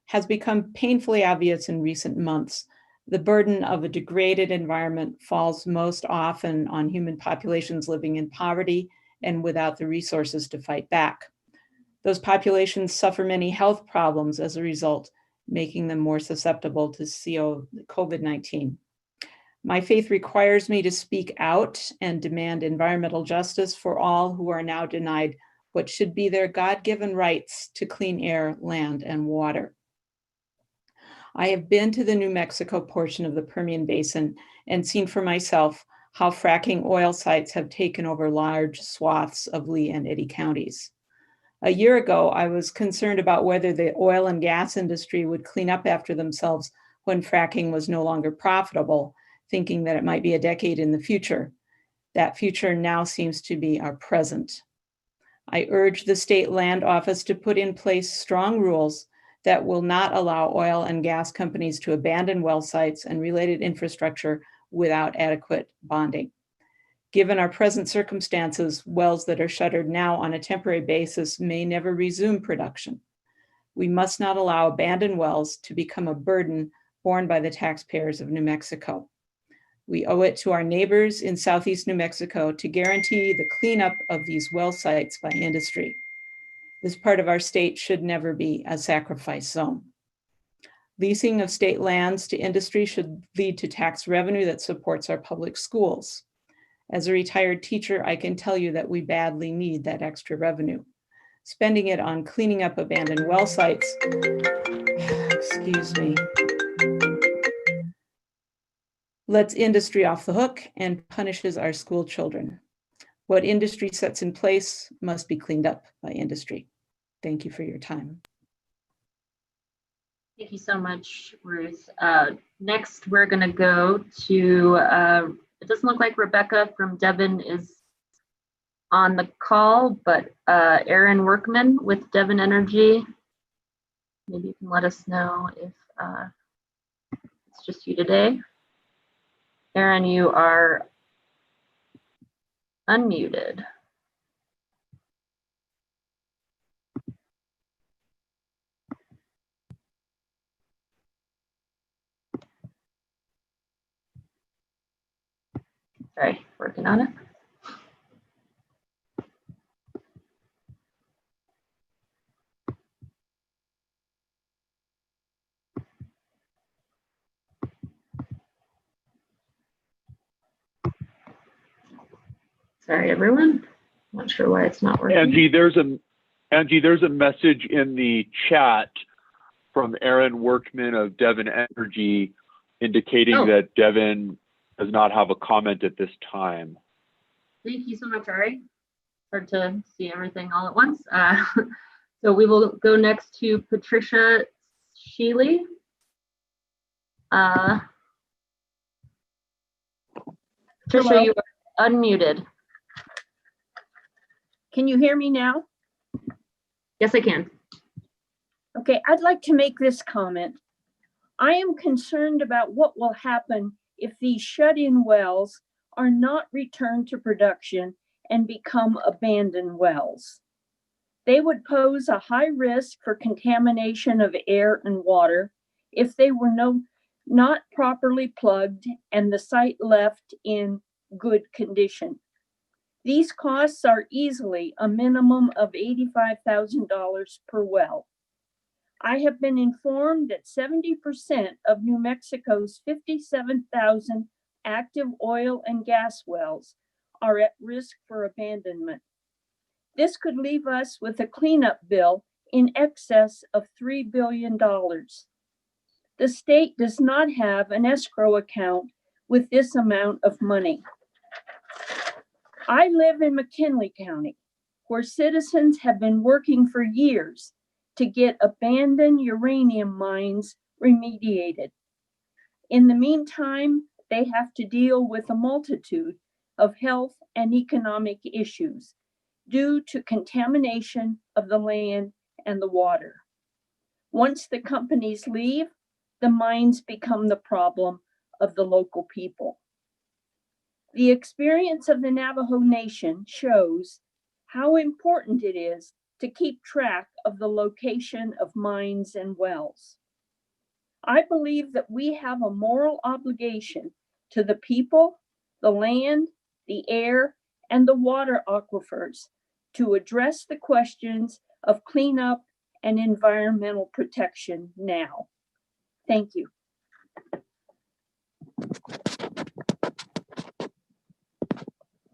painfully obvious in recent months, the burden of a degraded environment falls most often on human populations living in poverty and without the resources to fight back. Those populations suffer many health problems as a result, making them more susceptible to COVID-19. My faith requires me to speak out and demand environmental justice for all who are now denied what should be their God-given rights to clean air, land, and water. I have been to the New Mexico portion of the Permian Basin and seen for myself how fracking oil sites have taken over large swaths of Lee and Eddy counties. A year ago, I was concerned about whether the oil and gas industry would clean up after themselves when fracking was no longer profitable, thinking that it might be a decade in the future. That future now seems to be our present. I urge the State Land Office to put in place strong rules that will not allow oil and gas companies to abandon well sites and related infrastructure without adequate bonding. Given our present circumstances, wells that are shuttered now on a temporary basis may never resume production. We must not allow abandoned wells to become a burden borne by the taxpayers of New Mexico. We owe it to our neighbors in Southeast New Mexico to guarantee the cleanup of these well sites by industry. This part of our state should never be a sacrifice zone. Leasing of state lands to industry should lead to tax revenue that supports our public schools. As a retired teacher, I can tell you that we badly need that extra revenue. Spending it on cleaning up abandoned well sites, excuse me, lets industry off the hook and punishes our school children. What industry sets in place must be cleaned up by industry. Thank you for your time. Thank you so much, Ruth. Next, we're going to go to, it doesn't look like Rebecca from Devon is on the call, but Aaron Workman with Devon Energy. Maybe you can let us know if it's just you today. Aaron, you are unmuted. Sorry, working on it. Sorry, everyone. Not sure why it's not working. Angie, there's a message in the chat from Aaron Workman of Devon Energy indicating that Devon does not have a comment at this time. Thank you so much, Ari. Hard to see everything all at once. So we will go next to Patricia Shealy. Patricia, Hello. you are unmuted. Can you hear me now? Yes, I can. Okay, I'd like to make this comment. I am concerned about what will happen if these shut-in wells are not returned to production and become abandoned wells. They would pose a high risk for contamination of air and water if they were not properly plugged and the site left in good condition. These costs are easily a minimum of $85,000 per well. I have been informed that 70% of New Mexico's 57,000 active oil and gas wells are at risk for abandonment. This could leave us with a cleanup bill in excess of $3 billion. The state does not have an escrow account with this amount of money. I live in McKinley County, where citizens have been working for years to get abandoned uranium mines remediated. In the meantime, they have to deal with a multitude of health and economic issues due to contamination of the land and the water. Once the companies leave, the mines become the problem of the local people. The experience of the Navajo Nation shows how important it is to keep track of the location of mines and wells. I believe that we have a moral obligation to the people, the land, the air, and the water aquifers to address the questions of cleanup and environmental protection now. Thank you.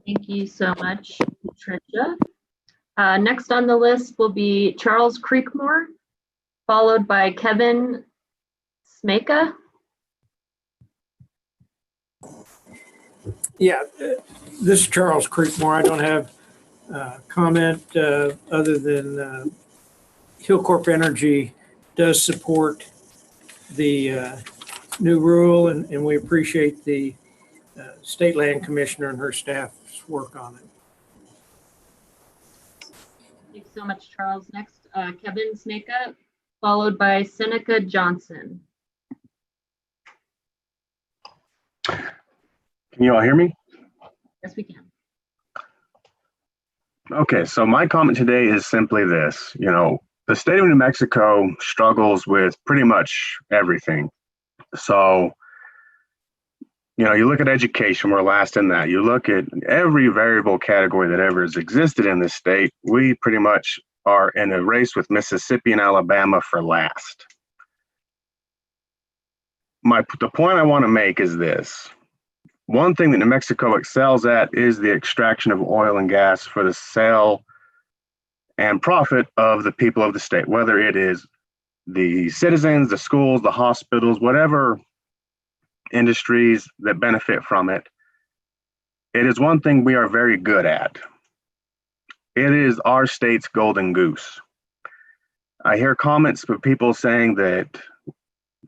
Thank you so much, Patricia. Next on the list will be Charles Creekmore, followed by Kevin Smeka. Yeah, this is Charles Creekmore. I don't have comment other than Hillcorp Energy does support the new rule, and we appreciate the State Land Commissioner and her staff's work on it. Thanks so much, Charles. Next, Kevin Smeka, followed by Seneca Johnson. Can you all hear me? Yes, we can. Okay, so my comment today is simply this. You know, the state of New Mexico struggles with pretty much everything. So, you know, you look at education, we're last in that. You look at every variable category that ever has existed in this state, we pretty much are in a race with Mississippi and Alabama for last. The point I want to make is this. One thing that New Mexico excels at is the extraction of oil and gas for the sale and profit of the people of the state, whether it is the citizens, the schools, the hospitals, whatever industries that benefit from it. It is one thing we are very good at. It is our state's golden goose. I hear comments from people saying that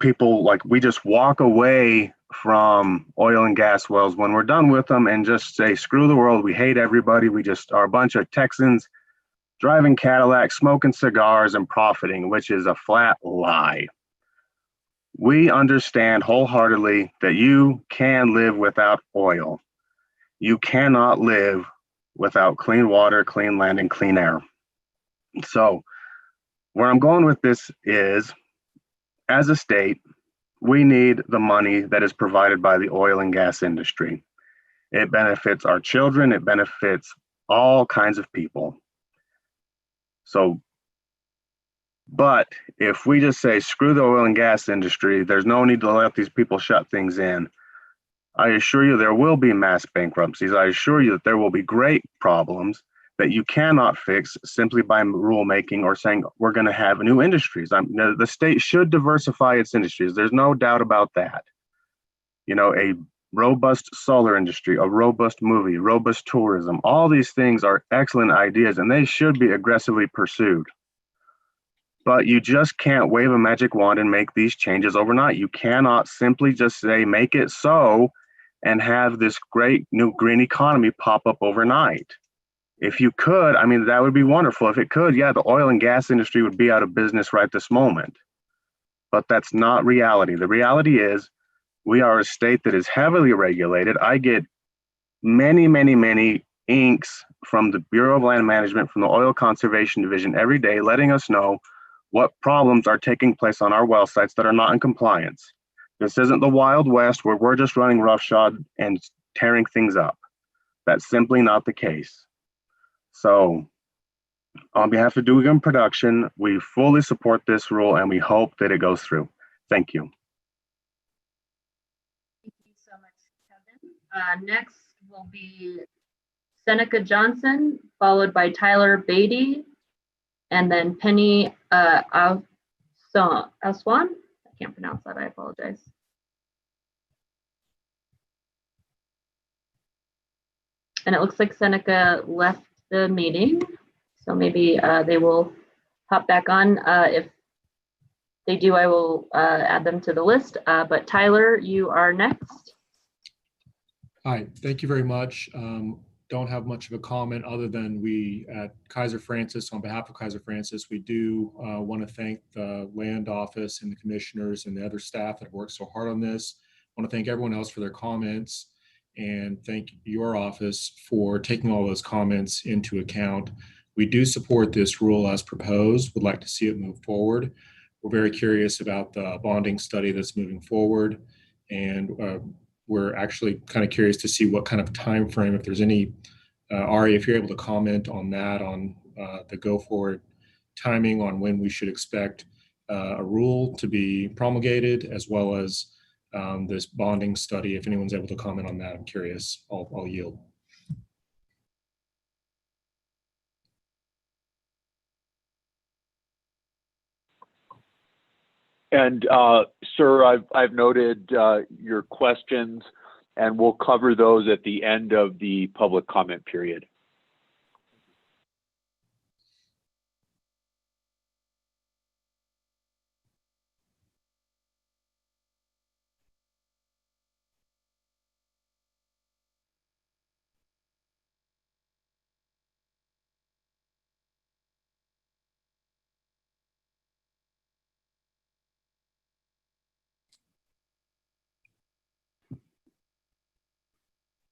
people, like, we just walk away from oil and gas wells when we're done with them and just say, screw the world, we hate everybody, we just are a bunch of Texans driving Cadillacs, smoking cigars, and profiting, which is a flat lie. We understand wholeheartedly that you can live without oil. You cannot live without clean water, clean land, and clean air. So where I'm going with this is, as a state, we need the money that is provided by the oil and gas industry. It benefits our children, it benefits all kinds of people. So, but if we just say, screw the oil and gas industry, there's no need to let these people shut things in, I assure you there will be mass bankruptcies. I assure you that there will be great problems that you cannot fix simply by rulemaking or saying we're going to have new industries. The state should diversify its industries. There's no doubt about that. You know, a robust solar industry, a robust movie, robust tourism, all these things are excellent ideas and they should be aggressively pursued. But you just can't wave a magic wand and make these changes overnight. You cannot simply just say, make it so, and have this great new green economy pop up overnight. If you could, I mean, that would be wonderful. If it could, yeah, the oil and gas industry would be out of business right this moment. But that's not reality. The reality is we are a state that is heavily regulated. I get many, many, many inks from the Bureau of Land Management, from the Oil Conservation Division every day, letting us know what problems are taking place on our well sites that are not in compliance. This isn't the Wild West where we're just running roughshod and tearing things up. That's simply not the case. So on behalf of Dugan Production, we fully support this rule and we hope that it goes through. Thank you. Thank you so much, Kevin. Next will be Seneca Johnson, followed by Tyler Beatty, and then Penny Aswan. I can't pronounce that, I apologize. And it looks like Seneca left the meeting, so maybe they will hop back on. If they do, I will add them to the list. But Tyler, you are next. Hi, thank you very much. Don't have much of a comment other than we at Kaiser Francis, on behalf of Kaiser Francis, we do want to thank the land office and the commissioners and the other staff that have worked so hard on this. I want to thank everyone else for their comments and thank your office for taking all those comments into account. We do support this rule as proposed, would like to see it move forward. We're very curious about the bonding study that's moving forward, and we're actually kind of curious to see what kind of time frame, if there's any, Ari, if you're able to comment on that, on the go forward timing on when we should expect a rule to be promulgated, as well as this bonding study. If anyone's able to comment on that, I'm curious. I'll yield. And sir, I've noted your questions, and we'll cover those at the end of the public comment period.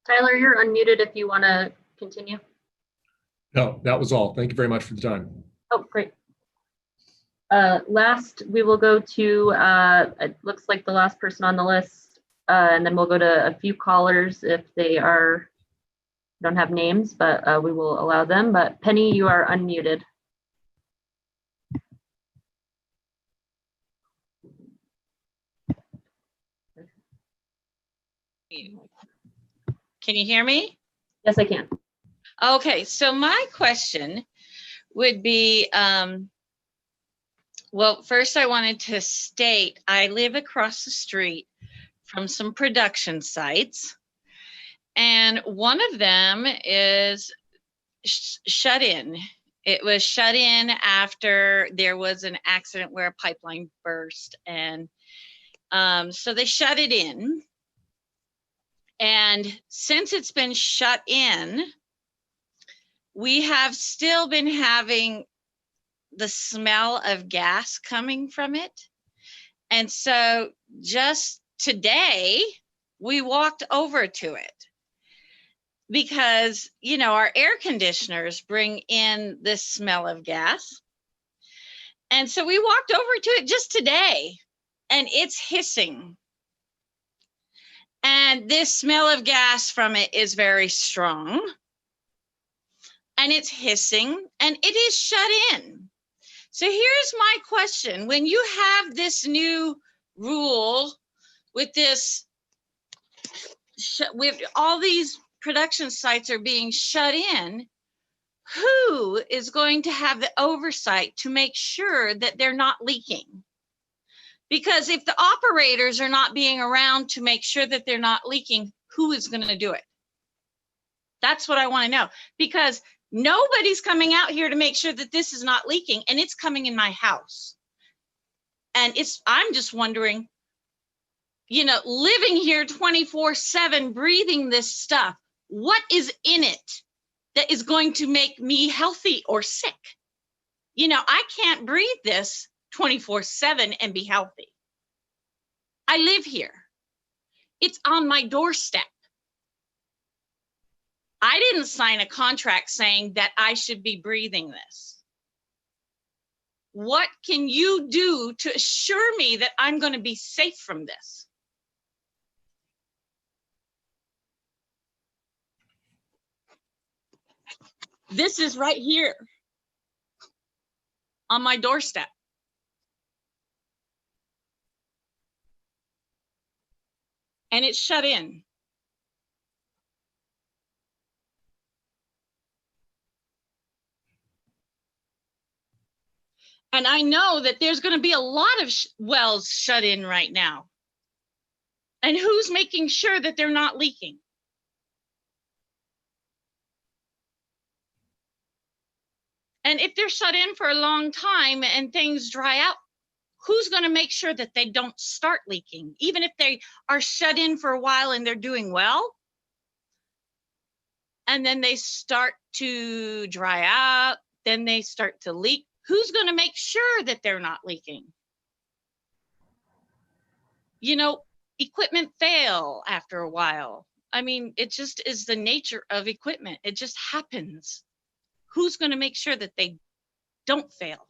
Tyler, you're unmuted if you want to continue. No, that was all. Thank you very much for the time. Oh, great. Last, we will go to, it looks like the last person on the list, and then we'll go to a few callers if they don't have names, but we will allow them. But Penny, you are unmuted. Can you hear me? Yes, I can. Okay, so my question would be, well, first I wanted to state, I live across the street from some production sites, and one of them is shut in. It was shut in after there was an accident where a pipeline burst, and So they shut it in. And since it's been shut in, we have still been having the smell of gas coming from it. And so just today, we walked over to it because, you know, our air conditioners bring in this smell of gas. And so we walked over to it just today, and it's hissing. And this smell of gas from it is very strong. And it's hissing, and it is shut in. So here's my question. When you have this new rule with this, with all these production sites are being shut in, who is going to have the oversight to make sure that they're not leaking? Because if the operators are not being around to make sure that they're not leaking, who is going to do it? That's what I want to know, because nobody's coming out here to make sure that this is not leaking, and it's coming in my house. And I'm just wondering, you know, living here 24/7, breathing this stuff, what is in it that is going to make me healthy or sick? You know, I can't breathe this 24/7 and be healthy. I live here. It's on my doorstep. I didn't sign a contract saying that I should be breathing this. What can you do to assure me that I'm going to be safe from this? This is right here on my doorstep. And it's shut in. And I know that there's going to be a lot of wells shut in right now. And who's making sure that they're not leaking? And if they're shut in for a long time and things dry out, who's going to make sure that they don't start leaking? Even if they are shut in for a while and they're doing well, and then they start to dry out, then they start to leak. Who's going to make sure that they're not leaking? You know, equipment fail after a while. I mean, it just is the nature of equipment. It just happens. Who's going to make sure that they don't fail?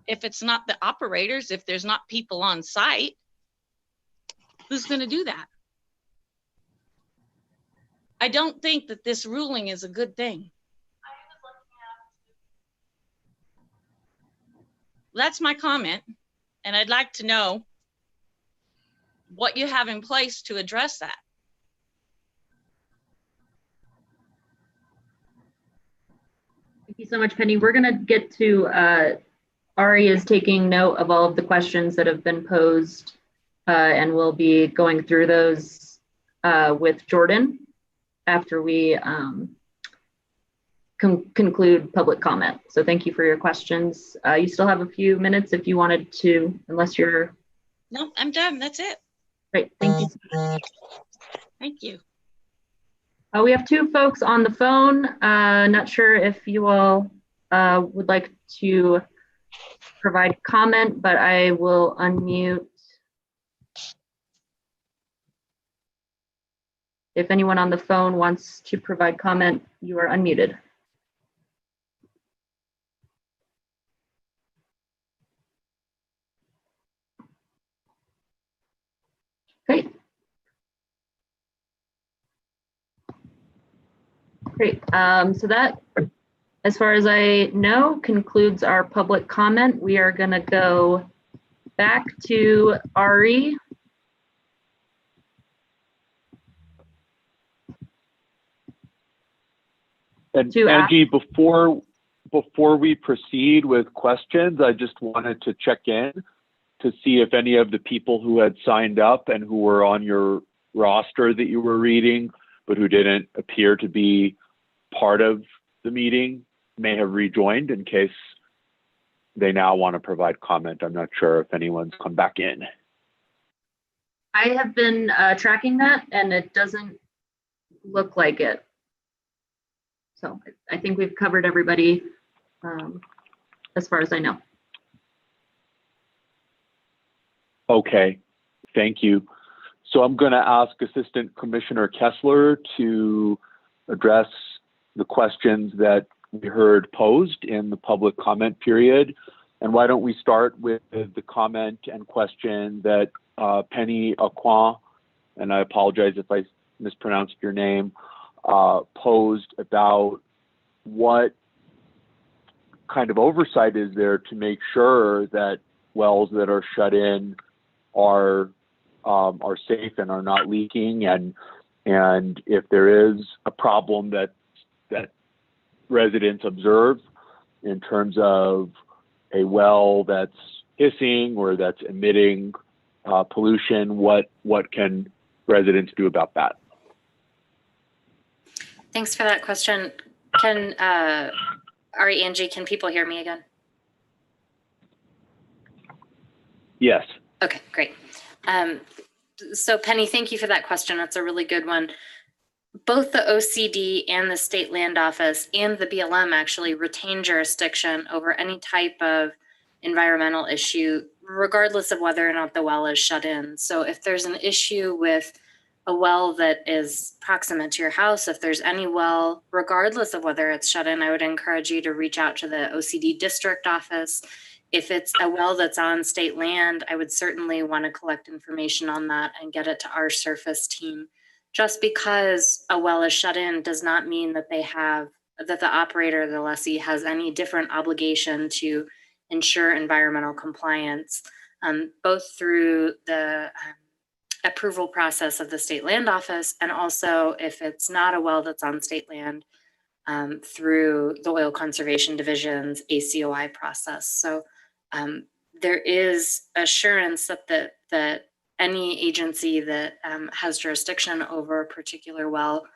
If it's not the operators, if there's not people on site, who's going to do that? I don't think that this ruling is a good thing. That's my comment, and I'd like to know what you have in place to address that. Thank you so much, Penny. We're going to get to, Ari is taking note of all of the questions that have been posed, and we'll be going through those with Jordan after we conclude public comment. So thank you for your questions. You still have a few minutes if you wanted to, unless you're... No, I'm done. That's it. Great, thank you. Thank you. We have two folks on the phone. Not sure if you all would like to provide comment, but I will unmute. If anyone on the phone wants to provide comment, you are unmuted. Great. Great. So that, as far as I know, concludes our public comment. We are going to go back to Ari. And Angie, before we proceed with questions, I just wanted to check in to see if any of the people who had signed up and who were on your roster that you were reading, but who didn't appear to be part of the meeting, may have rejoined in case they now want to provide comment. I'm not sure if anyone's come back in. I have been tracking that and it doesn't look like it. So I think we've covered everybody as far as I know. Okay, thank you. So I'm going to ask Assistant Commissioner Kessler to address the questions that we heard posed in the public comment period. And why don't we start with the comment and question that Penny Aquan, and I apologize if I mispronounced your name, posed about what kind of oversight is there to make sure that wells that are shut in are safe and are not leaking, and if there is a problem that residents observe in terms of a well that's hissing or that's emitting pollution, what can residents do about that? Thanks for that question. Can Angie, can people hear me again? Yes. Okay, great. So Penny, thank you for that question. That's a really good one. Both the OCD and the State Land Office and the BLM actually retain jurisdiction over any type of environmental issue, regardless of whether or not the well is shut in. So if there's an issue with a well that is proximate to your house, if there's any well, regardless of whether it's shut in, I would encourage you to reach out to the OCD district office. If it's a well that's on state land, I would certainly want to collect information on that and get it to our surface team. Just because a well is shut in does not mean that that the operator, the lessee, has any different obligation to ensure environmental compliance, both through the approval process of the State Land Office, and also if it's not a well that's on state land, through the Oil Conservation Division's ACOI process. So there is assurance that any agency that has jurisdiction over a particular well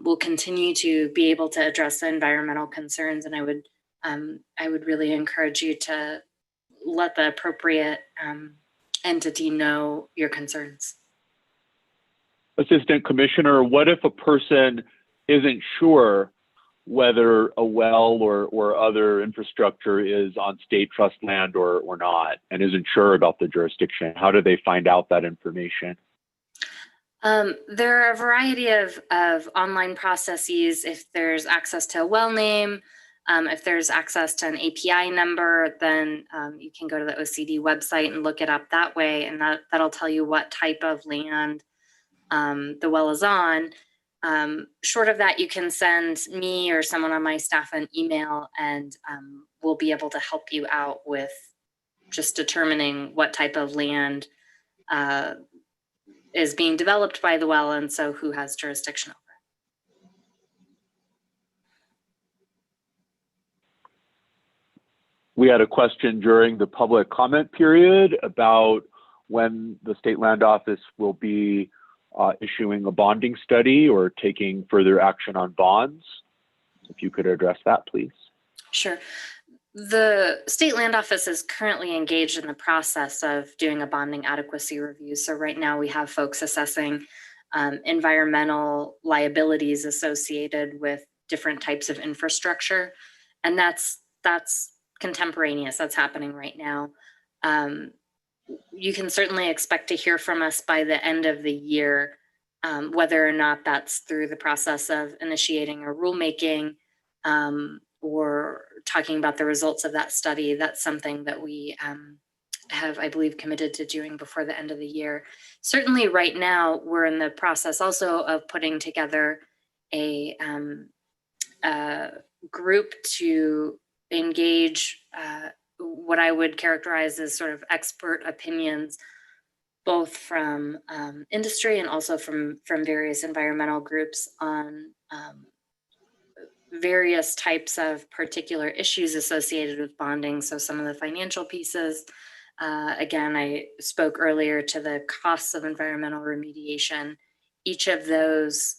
will continue to be able to address the environmental concerns. And I would really encourage you to let the appropriate entity know your concerns. Assistant Commissioner, what if a person isn't sure whether a well or other infrastructure is on state trust land or not, and isn't sure about the jurisdiction? How do they find out that information? There are a variety of online processes. If there's access to a well name, if there's access to an API number, then you can go to the OCD website and look it up that way, and that'll tell you what type of land the well is on. Short of that, you can send me or someone on my staff an email, and we'll be able to help you out with just determining what type of land is being developed by the well, and so who has jurisdiction over it. We had a question during the public comment period about when the State Land Office will be issuing a bonding study or taking further action on bonds. If you could address that, please. Sure. The State Land Office is currently engaged in the process of doing a bonding adequacy review. So right now we have folks assessing environmental liabilities associated with different types of infrastructure. And that's contemporaneous, that's happening right now. You can certainly expect to hear from us by the end of the year, whether or not that's through the process of initiating a rulemaking or talking about the results of that study. That's something that we have, I believe, committed to doing before the end of the year. Certainly right now, we're in the process also of putting together a group to engage what I would characterize as sort of expert opinions, both from industry and also from various environmental groups on various types of particular issues associated with bonding. So some of the financial pieces, again, I spoke earlier to the costs of environmental remediation. Each of those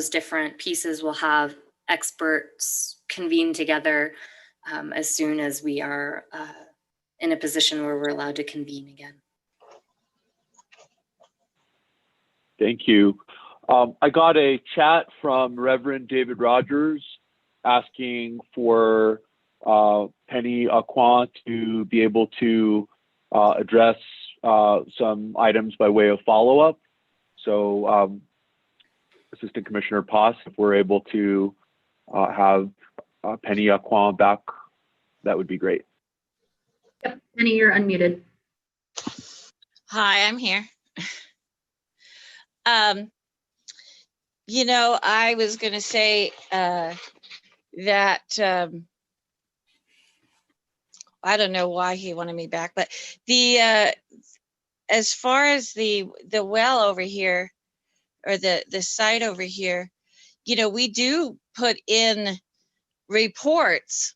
different pieces will have experts convene together as soon as we are in a position where we're allowed to convene again. Thank you. I got a chat from Reverend David Rogers asking for Penny Aquan to be able to address some items by way of follow-up. So Assistant Commissioner Poss, if we're able to have Penny Aquan back, that would be great. Yep, Penny, you're unmuted. Hi, I'm here. You know, I was going to say that I don't know why he wanted me back, but the as far as the well over here, or the site over here, you know, we do put in reports,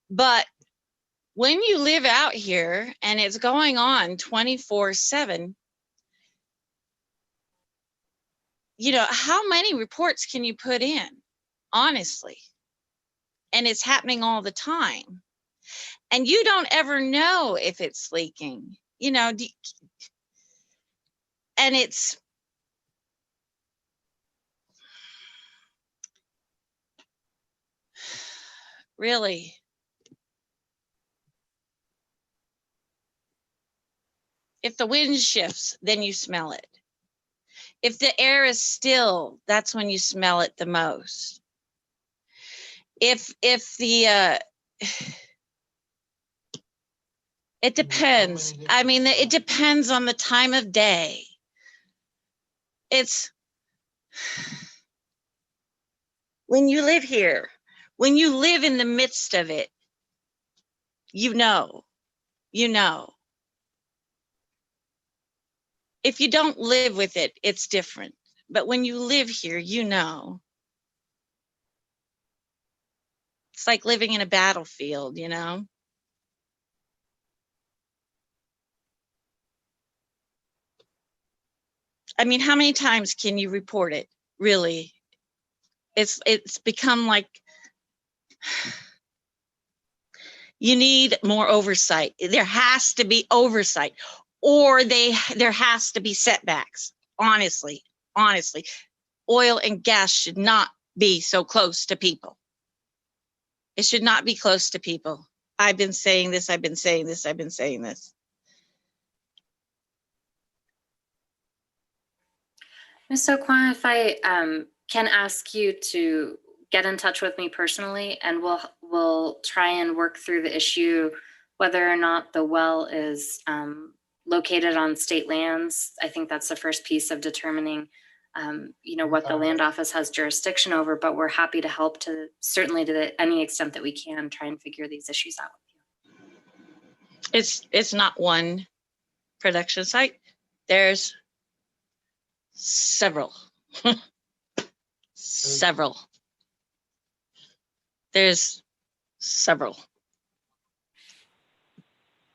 but when you live out here and it's going on 24/7, you know, how many reports can you put in, honestly? And it's happening all the time. And you don't ever know if it's leaking, you know, and it's, really, if the wind shifts, then you smell it. If the air is still, that's when you smell it the most. If the, it depends. I mean, it depends on the time of day. It's, when you live here, when you live in the midst of it, you know. If you don't live with it, it's different. But when you live here, you know. It's like living in a battlefield, you know? I mean, how many times can you report it? Really? It's become like, you need more oversight. There has to be oversight, or there has to be setbacks. Honestly, oil and gas should not be so close to people. It should not be close to people. I've been saying this, I've been saying this. Ms. Aquan, if I can ask you to get in touch with me personally, and we'll try and work through the issue, whether or not the well is located on state lands. I think that's the first piece of determining, you know, what the land office has jurisdiction over, but we're happy to help to certainly to any extent that we can try and figure these issues out with you. It's not one production site. There's several. There's several.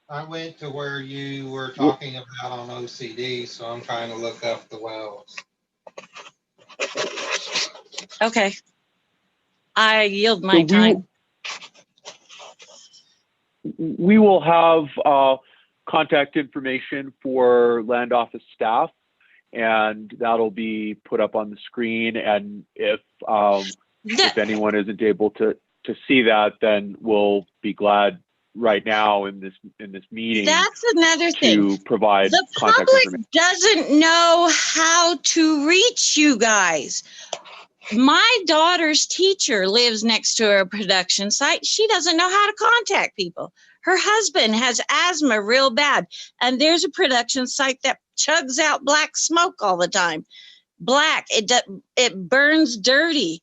I went to where you were talking about on OCD, so I'm trying to look up the wells. Okay. I yield my time. We will have contact information for land office staff, and that'll be put up on the screen. And if anyone isn't able to see that, then we'll be glad right now in this meeting. That's another thing. To provide the contact public information. doesn't know how to reach you guys. My daughter's teacher lives next to a production site. She doesn't know how to contact people. Her husband has asthma real bad, and there's a production site that chugs out black smoke all the time. Black, it burns dirty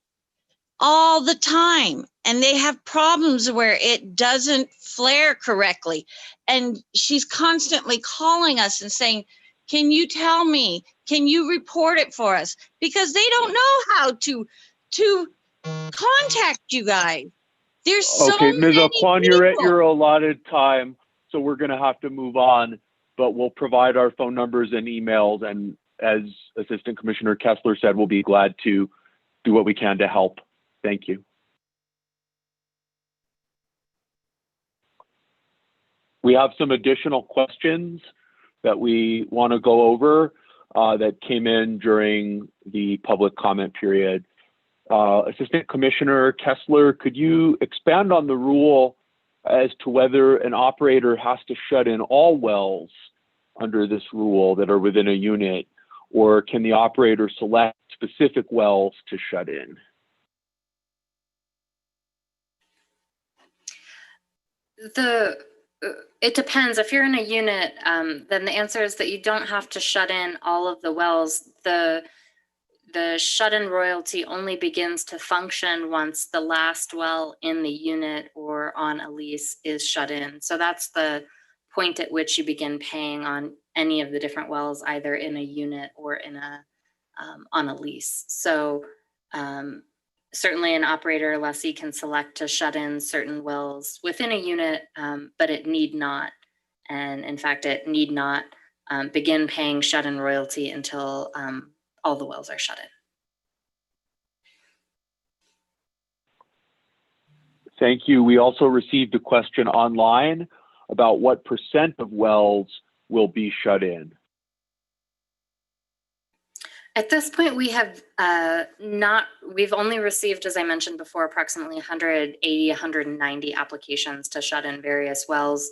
all the time, and they have problems where it doesn't flare correctly. And she's constantly calling us and saying, can you tell me? Can you report it for us? Because they don't know how to contact you guys. There's so Okay, Ms. many Aquan, you're at people. your allotted time, so we're going to have to move on, but we'll provide our phone numbers and emails. And as Assistant Commissioner Kessler said, we'll be glad to do what we can to help. Thank you. We have some additional questions that we want to go over that came in during the public comment period. Assistant Commissioner Kessler, could you expand on the rule as to whether an operator has to shut in all wells under this rule that are within a unit, or can the operator select specific wells to shut in? It depends. If you're in a unit, then the answer is that you don't have to shut in all of the wells. The shut-in royalty only begins to function once the last well in the unit or on a lease is shut in. So that's the point at which you begin paying on any of the different wells, either in a unit or in a on a lease. So certainly an operator lessee can select to shut in certain wells within a unit, but it need not. And in fact, it need not begin paying shut-in royalty until all the wells are shut in. Thank you. We also received a question online about what % of wells will be shut in. At this point, we have we've only received, as I mentioned before, approximately 180, 190 applications to shut in various wells.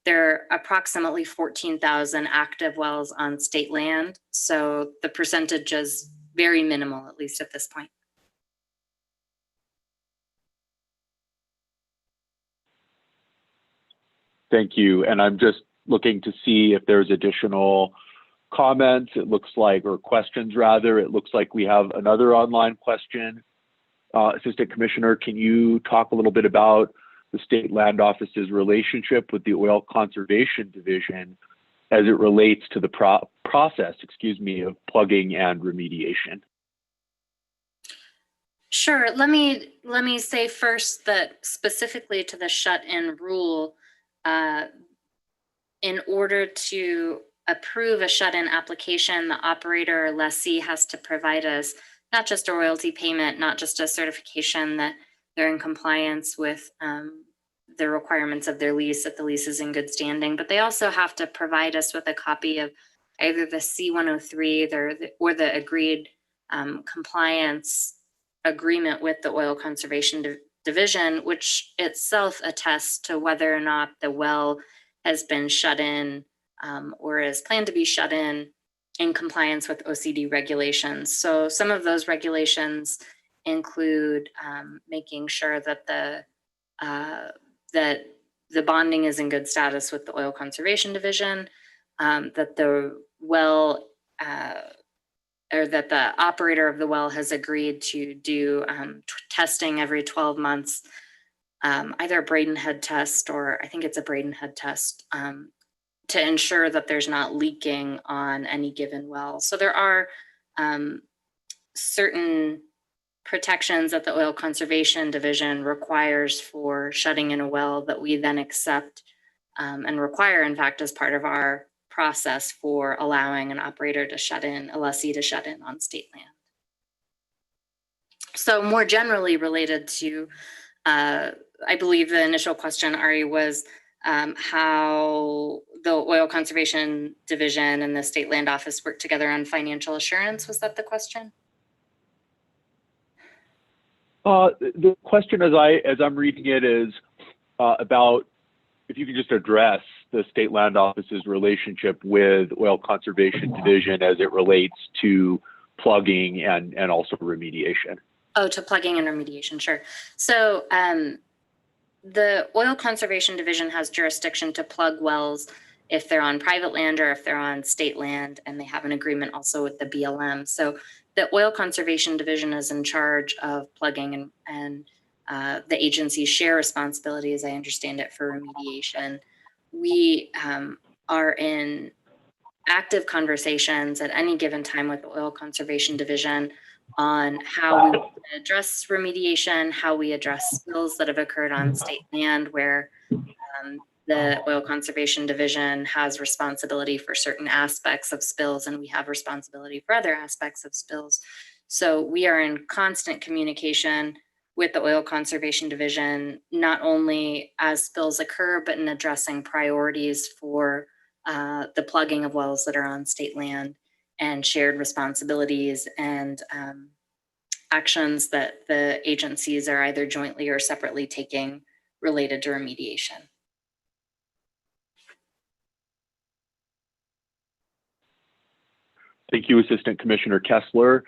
There are approximately 14,000 active wells on state land. So the percentage is very minimal, at least at this point. Thank you. And I'm just looking to see if there's additional comments. It looks like, or questions rather, it looks like we have another online question. Assistant Commissioner, can you talk a little bit about the State Land Office's relationship with the Oil Conservation Division as it relates to the process, of plugging and remediation? Sure. Let me say first that specifically to the shut-in rule, in order to approve a shut-in application, the operator or lessee has to provide us not just a royalty payment, not just a certification that they're in compliance with the requirements of their lease, that the lease is in good standing, but they also have to provide us with a copy of either the C-103 or the agreed compliance agreement with the Oil Conservation Division, which itself attests to whether or not the well has been shut in or is planned to be shut in compliance with OCD regulations. So some of those regulations include making sure that the bonding is in good status with the Oil Conservation Division, that the well or that the operator of the well has agreed to do testing every 12 months, either a Braden head test or I think it's a Braden head test, to ensure that there's not leaking on any given well. So there are certain protections that the Oil Conservation Division requires for shutting in a well that we then accept and require, in fact, as part of our process for allowing an operator to shut in, a lessee to shut in on state land. So more generally related to, I believe the initial question, Ari, was how the Oil Conservation Division and the State Land Office work together on financial assurance. Was that the question? The question as I'm reading it is about if you could just address the State Land Office's relationship with Oil Conservation Division as it relates to plugging and also remediation. Oh, to plugging and remediation, sure. So the Oil Conservation Division has jurisdiction to plug wells if they're on private land or if they're on state land, and they have an agreement also with the BLM. So the Oil Conservation Division is in charge of plugging, and the agencies share responsibility, as I understand it, for remediation. We are in active conversations at any given time with the Oil Conservation Division on how we address remediation, how we address spills that have occurred on state land where the Oil Conservation Division has responsibility for certain aspects of spills and we have responsibility for other aspects of spills. So we are in constant communication with the Oil Conservation Division, not only as spills occur, but in addressing priorities for the plugging of wells that are on state land, and shared responsibilities and actions that the agencies are either jointly or separately taking related to remediation. Thank you, Assistant Commissioner Kessler.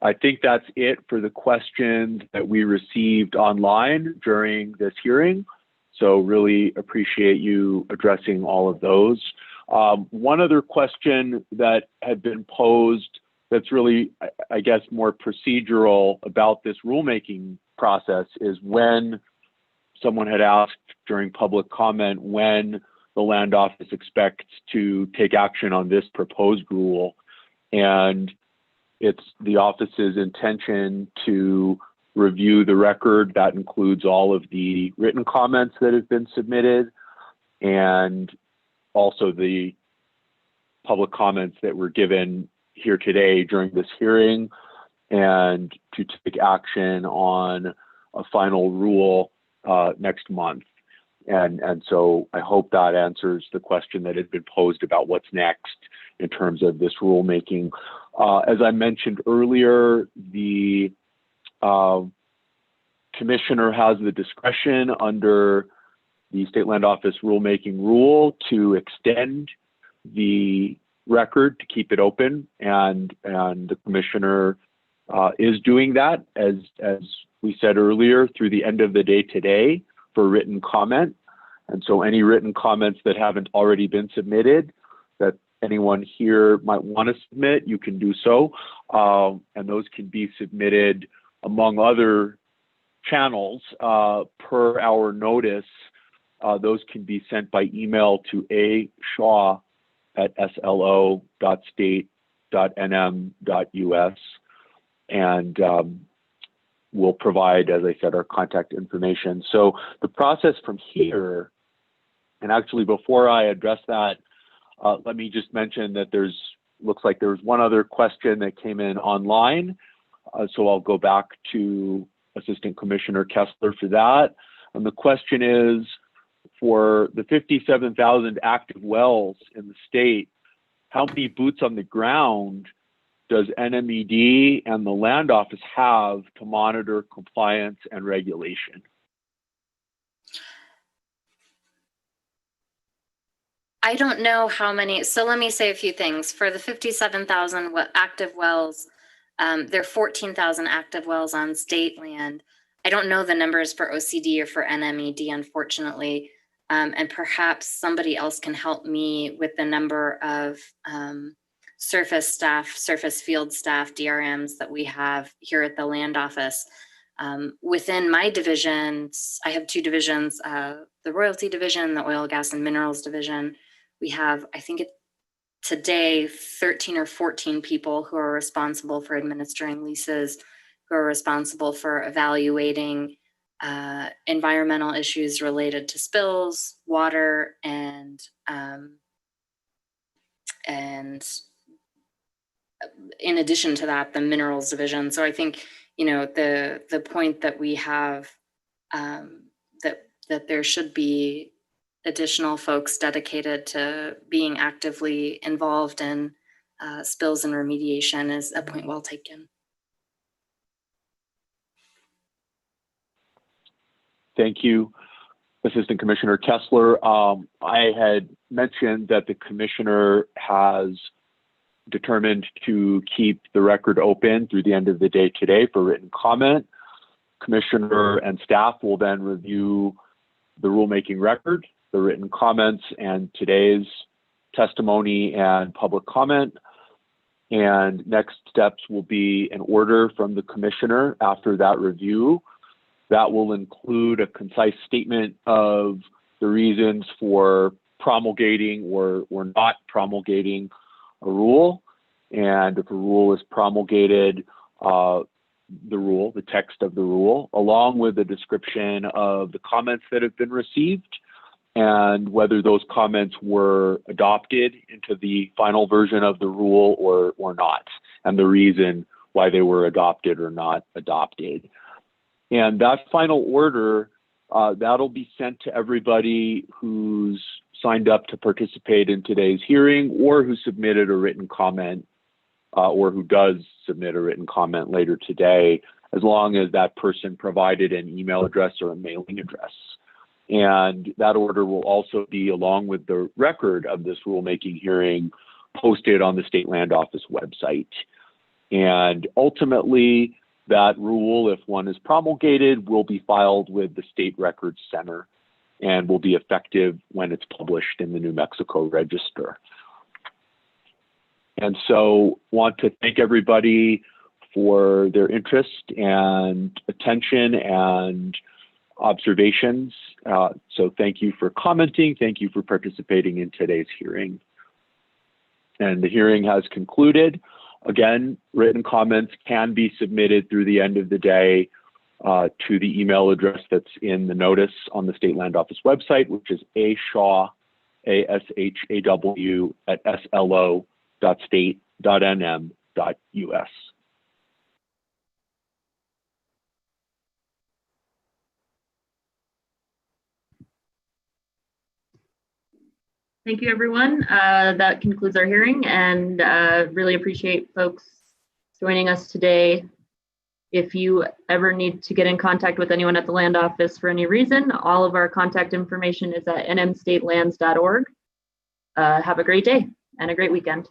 I think that's it for the questions that we received online during this hearing. So really appreciate you addressing all of those. One other question that had been posed that's really, I guess, more procedural about this rulemaking process is when someone had asked during public comment when the Land Office expects to take action on this proposed rule. And it's the office's intention to review the record. That includes all of the written comments that have been submitted and also the public comments that were given here today during this hearing, and to take action on a final rule next month. And so I hope that answers the question that had been posed about what's next in terms of this rulemaking. As I mentioned earlier, the commissioner has the discretion under the State Land Office rulemaking rule to extend the record to keep it open, and the commissioner is doing that, as we said earlier, through the end of the day today for written comment. And so any written comments that haven't already been submitted that anyone here might want to submit, you can do so. And those can be submitted among other channels per our notice. Those can be sent by email to ashaw@slo.state.nm.us. And we'll provide, as I said, our contact information. So the process from here, and actually before I address that, let me just mention that looks like there's one other question that came in online. So I'll go back to Assistant Commissioner Kessler for that. And the question is, for the 57,000 active wells in the state, how many boots on the ground does NMED and the Land Office have to monitor compliance and regulation? I don't know how many, so let me say a few things. For the 57,000 active wells, there are 14,000 active wells on state land. I don't know the numbers for OCD or for NMED, unfortunately. And perhaps somebody else can help me with the number of surface staff, surface field staff, DRMs that we have here at the Land Office. Within my divisions, I have two divisions, the Royalty Division, the Oil, Gas, and Minerals Division. We have, I think today, 13 or 14 people who are responsible for administering leases, who are responsible for evaluating environmental issues related to spills, water, and in addition to that, the Minerals Division. So I think, the point that we have, that there should be additional folks dedicated to being actively involved in spills and remediation is a point well taken. Thank you, Assistant Commissioner Kessler. I had mentioned that the commissioner has determined to keep the record open through the end of the day today for written comment. Commissioner and staff will then review the rulemaking record, the written comments, and today's testimony and public comment. And next steps will be an order from the commissioner after that review. That will include a concise statement of the reasons for promulgating or not promulgating a rule. And if a rule is promulgated, the text of the rule, along with a description of the comments that have been received and whether those comments were adopted into the final version of the rule or not, and the reason why they were adopted or not adopted. And that final order, that'll be sent to everybody who's signed up to participate in today's hearing or who submitted a written comment or who does submit a written comment later today, as long as that person provided an email address or a mailing address. And that order will also be, along with the record of this rulemaking hearing, posted on the State Land Office website. And ultimately, that rule, if one is promulgated, will be filed with the State Records Center and will be effective when it's published in the New Mexico Register. And so want to thank everybody for their interest and attention and observations. So thank you for commenting. Thank you for participating in today's hearing. And the hearing has concluded. Again, written comments can be submitted through the end of the day to the email address that's in the notice on the State Land Office website, which is ashaw, ASHAW, @slo.state.nm.us. Thank you, everyone. That concludes our hearing, and really appreciate folks joining us today. If you ever need to get in contact with anyone at the Land Office for any reason, all of our contact information is at nmstatelands.org. Have a great day and a great weekend.